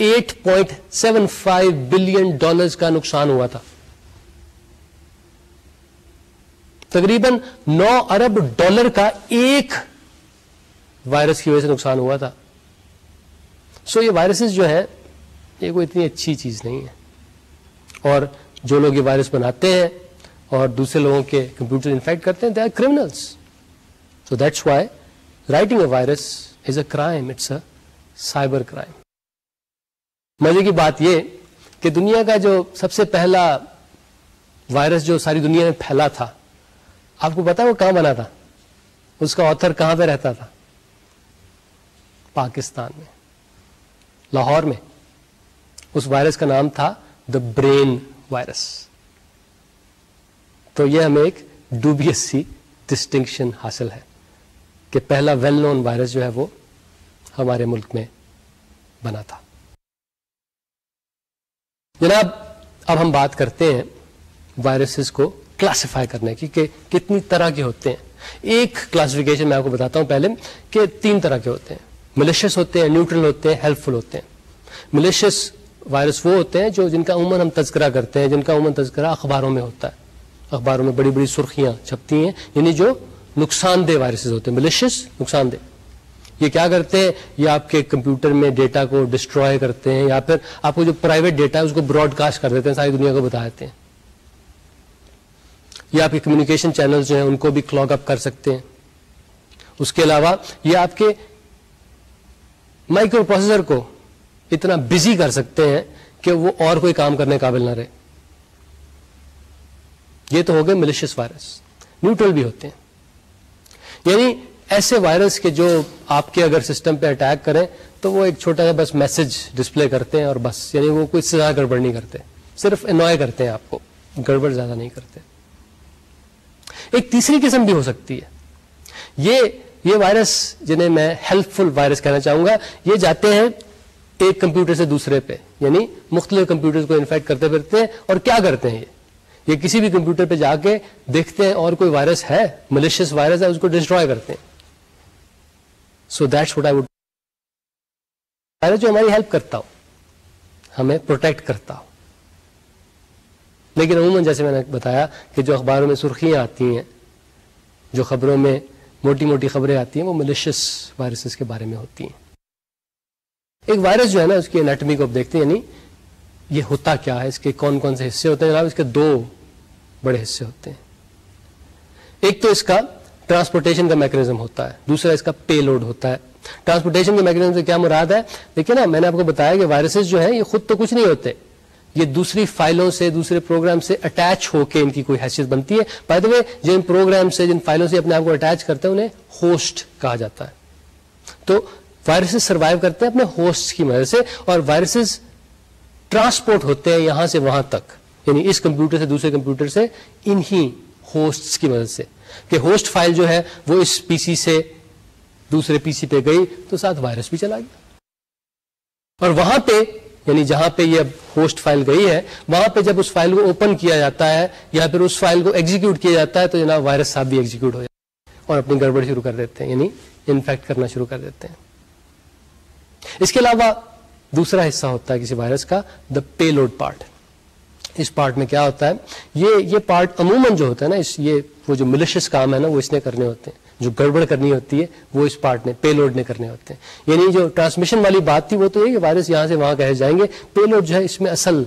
$8.75 بلین کا نقصان ہوا تھا. تقریباً $9 ارب کا ایک وائرس کی وجہ سے نقصان ہوا تھا. سو یہ وائرسز جو ہیں یہ کوئی اتنی اچھی چیز نہیں ہے, اور جو لوگ یہ وائرس بناتے ہیں اور دوسرے لوگوں کے کمپیوٹر انفیکٹ کرتے ہیں, they are criminals. So that's why writing a virus is a crime, it's a cyber crime. مزے کی بات یہ کہ دنیا کا جو سب سے پہلا وائرس جو ساری دنیا میں پھیلا تھا, آپ کو پتا وہ کہاں بنا تھا؟ اس کا آتھر کہاں پہ رہتا تھا؟ پاکستان میں, لاہور میں. اس وائرس کا نام تھا دا برین وائرس. تو یہ ہمیں ایک ڈوبیس سی ڈسٹنکشن حاصل ہے کہ پہلا ویل نون وائرس جو ہے وہ ہمارے ملک میں بنا تھا. جناب اب ہم بات کرتے ہیں وائرسز کو کلاسیفائی کرنے کی کہ کتنی طرح کے ہوتے ہیں. ایک کلاسیفیکیشن میں آپ کو بتاتا ہوں پہلے کہ 3 طرح کے ہوتے ہیں. ملیشیس ہوتے ہیں, نیوٹرل ہوتے ہیں, ہیلپ فل ہوتے ہیں. ملیشیس وائرس وہ ہوتے ہیں جن کا عموماً ہم تذکرہ کرتے ہیں, جن کا عموماً تذکرہ اخباروں میں ہوتا ہے, اخباروں میں بڑی بڑی سرخیاں چھپتی ہیں, یعنی جو نقصان دہ وائرسز ہوتے ہیں. ملیشیس نقصان دہ, یہ کیا کرتے ہیں؟ یہ آپ کے کمپیوٹر میں ڈیٹا کو ڈسٹروائے کرتے ہیں, یا پھر آپ کو جو پرائیویٹ ڈیٹا ہے اس کو براڈ کاسٹ کر دیتے ہیں, ساری دنیا کو بتا دیتے ہیں. یہ آپ کے کمیونیکیشن چینل جو ہیں ان کو بھی کلاگ اپ کر سکتے ہیں. اس کے علاوہ یہ آپ کے مائکرو پروسیسر کو اتنا بزی کر سکتے ہیں کہ وہ اور کوئی کام کرنے قابل نہ رہے. یہ تو ہو گئے ملیشیس وائرس. نیوٹرل بھی ہوتے ہیں, یعنی ایسے وائرس کے جو آپ کے اگر سسٹم پہ اٹیک کریں تو وہ ایک چھوٹا سا بس میسج ڈسپلے کرتے ہیں اور بس, یعنی وہ کوئی زیادہ گڑبڑ نہیں کرتے, صرف انوائے کرتے ہیں آپ کو, گڑبڑ زیادہ نہیں کرتے. ایک تیسری قسم بھی ہو سکتی ہے, یہ وائرس جنہیں میں ہیلپ فل وائرس کہنا چاہوں گا. یہ جاتے ہیں ایک کمپیوٹر سے دوسرے پہ, یعنی مختلف کمپیوٹر کو انفیکٹ کرتے پھرتے ہیں. اور کیا کرتے ہیں یہ کسی بھی کمپیوٹر پہ جا کے دیکھتے ہیں اور کوئی وائرس ہے, ملیشیس وائرس ہے, اس کو ڈسٹروائے کرتے ہیں. So that's what I would, virus جو ہماری ہیلپ کرتا ہو, ہمیں پروٹیکٹ کرتا ہو. لیکن عموماً جیسے میں نے بتایا کہ جو اخباروں میں سرخیاں آتی ہیں, جو خبروں میں موٹی موٹی خبریں آتی ہیں, وہ ملیشیس وائرسز کے بارے میں ہوتی ہیں. ایک وائرس جو ہے نا, اس کی انیٹمی کو اب دیکھتے ہیں, یعنی یہ ہوتا کیا ہے, اس کے کون کون سے حصے ہوتے ہیں. جناب اس کے دو بڑے حصے ہوتے ہیں. ایک تو اس کا ٹرانسپورٹیشن کا میکینزم ہوتا ہے, دوسرا اس کا پے لوڈ ہوتا ہے. ٹرانسپورٹیشن کے میکینزم سے کیا مراد ہے؟ دیکھیں نا, میں نے آپ کو بتایا کہ وائرسز جو ہیں یہ خود تو کچھ نہیں ہوتے, یہ دوسری فائلوں سے, دوسرے پروگرام سے اٹیچ ہو کے ان کی کوئی حیثیت بنتی ہے. بائی دی وے, جن پروگرام سے, جن فائلوں سے اپنے آپ کو اٹیچ کرتے ہیں انہیں ہوسٹ کہا جاتا ہے. تو وائرسز سروائیو کرتے ہیں اپنے ہوسٹ کی مدد سے, اور وائرسز ٹرانسپورٹ ہوتے ہیں یہاں سے وہاں تک, یعنی اس کمپیوٹر سے دوسرے کمپیوٹر سے انہی ہوسٹس کی مدد سے, کہ ہوسٹ فائل جو ہے وہ اس پی سی سے دوسرے پی سی پہ گئی تو ساتھ وائرس بھی چلا گیا. اور وہاں پہ, یعنی جہاں پہ یہ ہوسٹ فائل گئی ہے, وہاں پہ جب اس فائل کو اوپن کیا جاتا ہے یا پھر اس فائل کو ایگزیکیوٹ کیا جاتا ہے تو جناب وائرس صاحب بھی ایگزیکیوٹ ہو جاتے ہیں اور اپنی گڑبڑ شروع کر دیتے ہیں, یعنی انفیکٹ کرنا شروع کر دیتے ہیں. اس کے علاوہ دوسرا حصہ ہوتا ہے کسی وائرس کا, دا پے لوڈ پارٹ. اس پارٹ میں کیا ہوتا ہے, یہ پارٹ عموماً جو ہوتا ہے نا, یہ وہ جو ملیشیس کام ہے نا وہ اس نے کرنے ہوتے ہیں, جو گڑبڑ کرنی ہوتی ہے وہ اس پارٹ نے, پے لوڈ نے کرنے ہوتے ہیں. یعنی جو ٹرانسمیشن والی بات تھی وہ تو یہ کہ وائرس یہاں سے وہاں کہے جائیں گے, پے لوڈ جو ہے اس میں اصل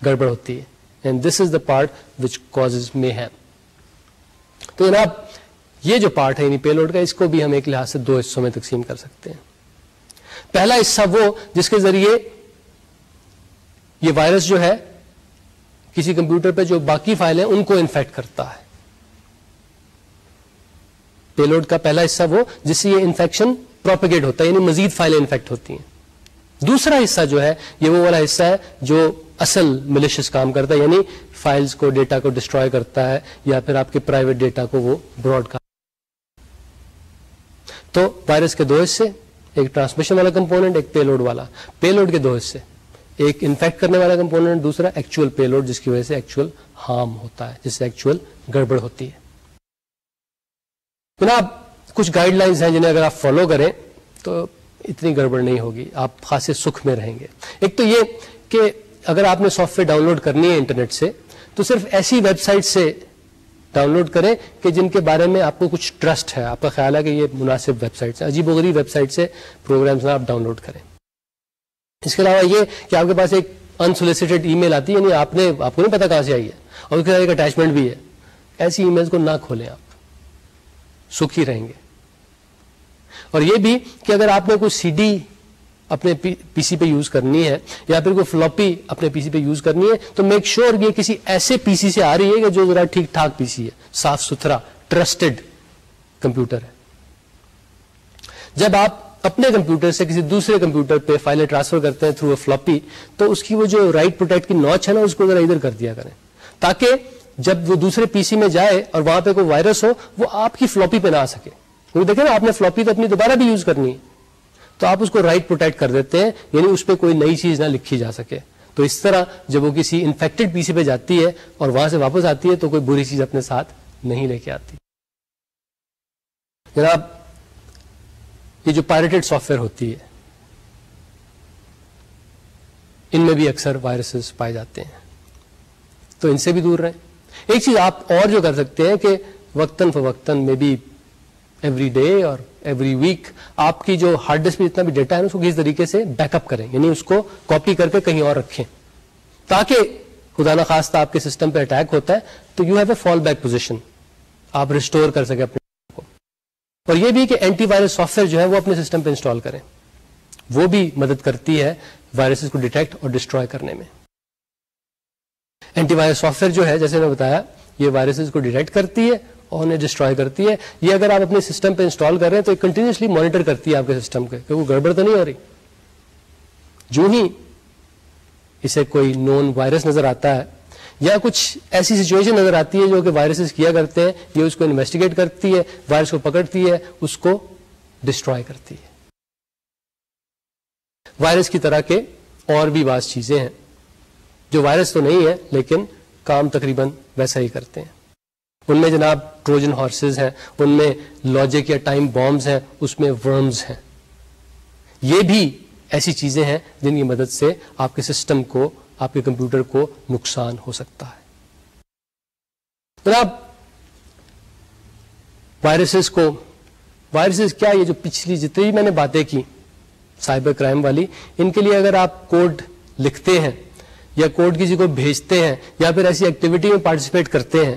گڑبڑ ہوتی ہے. And this is the part which causes mayhem. تو جناب یہ جو پارٹ ہے یعنی پے لوڈ کا, اس کو بھی ہم ایک لحاظ سے دو حصوں میں تقسیم کر سکتے ہیں. پہلا حصہ وہ جس کے ذریعے یہ وائرس جو ہے کسی کمپیوٹر پہ جو باقی فائل ہیں ان کو انفیکٹ کرتا ہے. پے لوڈ کا پہلا حصہ وہ جس سے یہ انفیکشن پروپیگیٹ ہوتا ہے, یعنی مزید فائلیں انفیکٹ ہوتی ہیں. دوسرا حصہ جو ہے یہ وہ والا حصہ ہے جو اصل ملیشیس کام کرتا ہے, یعنی فائلز کو, ڈیٹا کو ڈسٹروائے کرتا ہے یا پھر آپ کے پرائیویٹ ڈیٹا کو وہ براڈ کاسٹ. تو وائرس کے دو حصے, ایک ٹرانسمیشن والا کمپوننٹ, ایک پے لوڈ والا. پے لوڈ کے دو حصے, ایک انفیکٹ کرنے والا کمپوننٹ, دوسرا ایکچوئل پے لوڈ جس کی وجہ سے ایکچوئل ہارم ہوتا ہے, جس سے ایکچوئل گڑبڑ ہوتی ہے. جناب کچھ گائیڈ لائنز ہیں جنہیں اگر آپ فالو کریں تو اتنی گڑبڑ نہیں ہوگی, آپ خاصے سکھ میں رہیں گے. ایک تو یہ کہ اگر آپ نے سافٹ ویئر ڈاؤن لوڈ کرنی ہے انٹرنیٹ سے تو صرف ایسی ویب سائٹ سے ڈاؤن لوڈ کریں کہ جن کے بارے میں آپ کو کچھ ٹرسٹ ہے, آپ کا خیال ہے کہ یہ مناسب ویب سائٹس ہیں. عجیب و غریب ویب سائٹ سے پروگرامز آپ ڈاؤن لوڈ کریں. اس کے علاوہ یہ کہ آپ کے پاس ایک انسولیسیٹڈ ای میل آتی ہے, یعنی آپ کو نہیں پتا کہاں سے آئی ہے, اور اس کے ساتھ ایک اٹیچمنٹ بھی ہے, ایسی ای میلز کو نہ کھولیں, آپ سکھی رہیں گے. اور یہ بھی کہ اگر آپ نے کوئی سی ڈی اپنے پی سی پہ یوز کرنی ہے یا پھر کوئی فلوپی اپنے پی سی پہ یوز کرنی ہے تو میک شیور یہ کسی ایسے پی سی سے آ رہی ہے کہ جو ذرا ٹھیک ٹھاک پی سی ہے, صاف ستھرا ٹرسٹڈ کمپیوٹر ہے. جب آپ اپنے کمپیوٹر سے کسی دوسرے کمپیوٹر پہ فائلیں ٹرانسفر کرتے ہیں تھرو اے فلوپی تو اس کی وہ جو رائٹ پروٹیکٹ کی نوچ ہے نا اس کو ذرا ادھر کر دیا کریں, تاکہ جب وہ دوسرے پی سی میں جائے اور وہاں پہ کوئی وائرس ہو وہ آپ کی فلوپی پہ نہ آ سکے. کیونکہ دیکھیں نا, آپ نے فلوپی تو اپنی دوبارہ بھی یوز کرنی ہے تو آپ اس کو رائٹ پروٹیکٹ کر دیتے ہیں, یعنی اس پہ کوئی نئی چیز نہ لکھی جا سکے. تو اس طرح جب وہ کسی انفیکٹڈ پی سی پہ جاتی ہے اور وہاں سے واپس آتی ہے تو کوئی بری چیز اپنے ساتھ نہیں لے کے آتی. جناب یہ جو پائریٹڈ سافٹ ویئر ہوتی ہے ان میں بھی اکثر وائرسز پائے جاتے ہیں, تو ان سے بھی دور رہیں. ایک چیز آپ اور جو کر سکتے ہیں کہ وقتاً فوقتاً میں بھی ایوری ڈے اور ایوری ویک آپ کی جو ہارڈ ڈسک پہ جتنا بھی ڈیٹا ہے اس کو کسی طریقے سے بیک اپ کریں, یعنی اس کو کاپی کر کے کہیں اور رکھیں تاکہ خدا نہ خواستہ آپ کے سسٹم پہ اٹیک ہوتا ہے تو you have a fall back position, آپ ریسٹور کر سکیں اپنے کو. اور یہ بھی کہ اینٹی وائرس سافٹ ویئر جو ہے وہ اپنے سسٹم پہ انسٹال کریں, وہ بھی مدد کرتی ہے وائرسز کو ڈیٹیکٹ اور ڈسٹروائے کرنے میں. اینٹی وائرس سافٹ ویئر جو ہے جیسے میں بتایا یہ وائرسز کو ڈیٹیکٹ کرتی ہے اور انہیں ڈسٹروائے کرتی ہے. یہ اگر آپ اپنے سسٹم پہ انسٹال کر رہے ہیں تو کنٹینیوسلی مانیٹر کرتی ہے آپ کے سسٹم کے کہ وہ گڑبڑ تو نہیں ہو رہی. جو ہی اسے کوئی نون وائرس نظر آتا ہے یا کچھ ایسی سچویشن نظر آتی ہے جو کہ وائرسز کیا کرتے ہیں, یہ اس کو انویسٹیگیٹ کرتی ہے, وائرس کو پکڑتی ہے, اس کو ڈسٹروائے کرتی ہے. وائرس کی طرح کے اور بھی بعض چیزیں ہیں جو وائرس تو نہیں ہے لیکن کام تقریباً ویسا ہی کرتے ہیں. ان میں جناب ٹروجن ہارسز ہیں, ان میں لاجک یا ٹائم بامز ہیں, اس میں ورمز ہیں. یہ بھی ایسی چیزیں ہیں جن کی مدد سے آپ کے سسٹم کو, آپ کے کمپیوٹر کو نقصان ہو سکتا ہے. جناب وائرسز کیا, یہ جو پچھلی جتنی بھی میں نے باتیں کی سائبر کرائم والی, ان کے لیے اگر آپ کوڈ لکھتے ہیں یا کوڈ کسی کو بھیجتے ہیں یا پھر ایسی ایکٹیویٹی میں پارٹیسپیٹ کرتے ہیں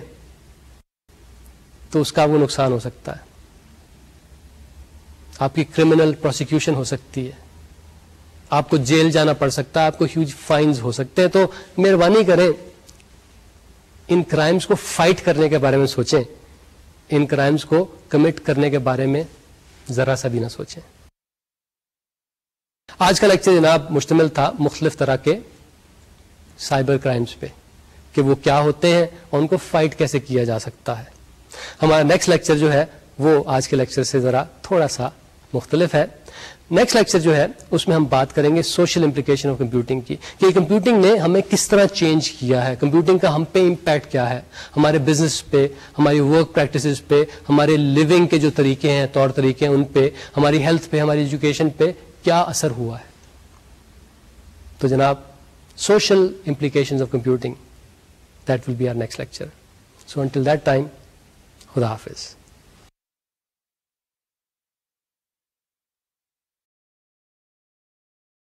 تو اس کا وہ نقصان ہو سکتا ہے. آپ کی کرمنل پروسیکیوشن ہو سکتی ہے, آپ کو جیل جانا پڑ سکتا ہے, آپ کو ہیوج فائنز ہو سکتے ہیں. تو مہربانی کریں ان کرائمز کو فائٹ کرنے کے بارے میں سوچیں, ان کرائمز کو کمٹ کرنے کے بارے میں ذرا سا بھی نہ سوچیں. آج کا لیکچر جناب مشتمل تھا مختلف طرح کے سائبر کرائمز پہ کہ وہ کیا ہوتے ہیں اور ان کو فائٹ کیسے کیا جا سکتا ہے. ہمارا نیکسٹ لیکچر جو ہے وہ آج کے لیکچر سے ذرا تھوڑا سا مختلف ہے. نیکسٹ لیکچر جو ہے اس میں ہم بات کریں گے سوشل امپلیکیشن آف کمپیوٹنگ کی, کہ کمپیوٹنگ نے ہمیں کس طرح چینج کیا ہے, کمپیوٹنگ کا ہم پہ امپیکٹ کیا ہے, ہمارے بزنس پہ, ہماری ورک پریکٹسز پہ, ہمارے لیونگ کے جو طریقے ہیں, طور طریقے ہیں, ان پہ, ہماری ہیلتھ پہ, ہماری ایجوکیشن پہ کیا اثر ہوا ہے. تو جناب social implications of computing, that will be our next lecture. So until that time, خدا حافظ.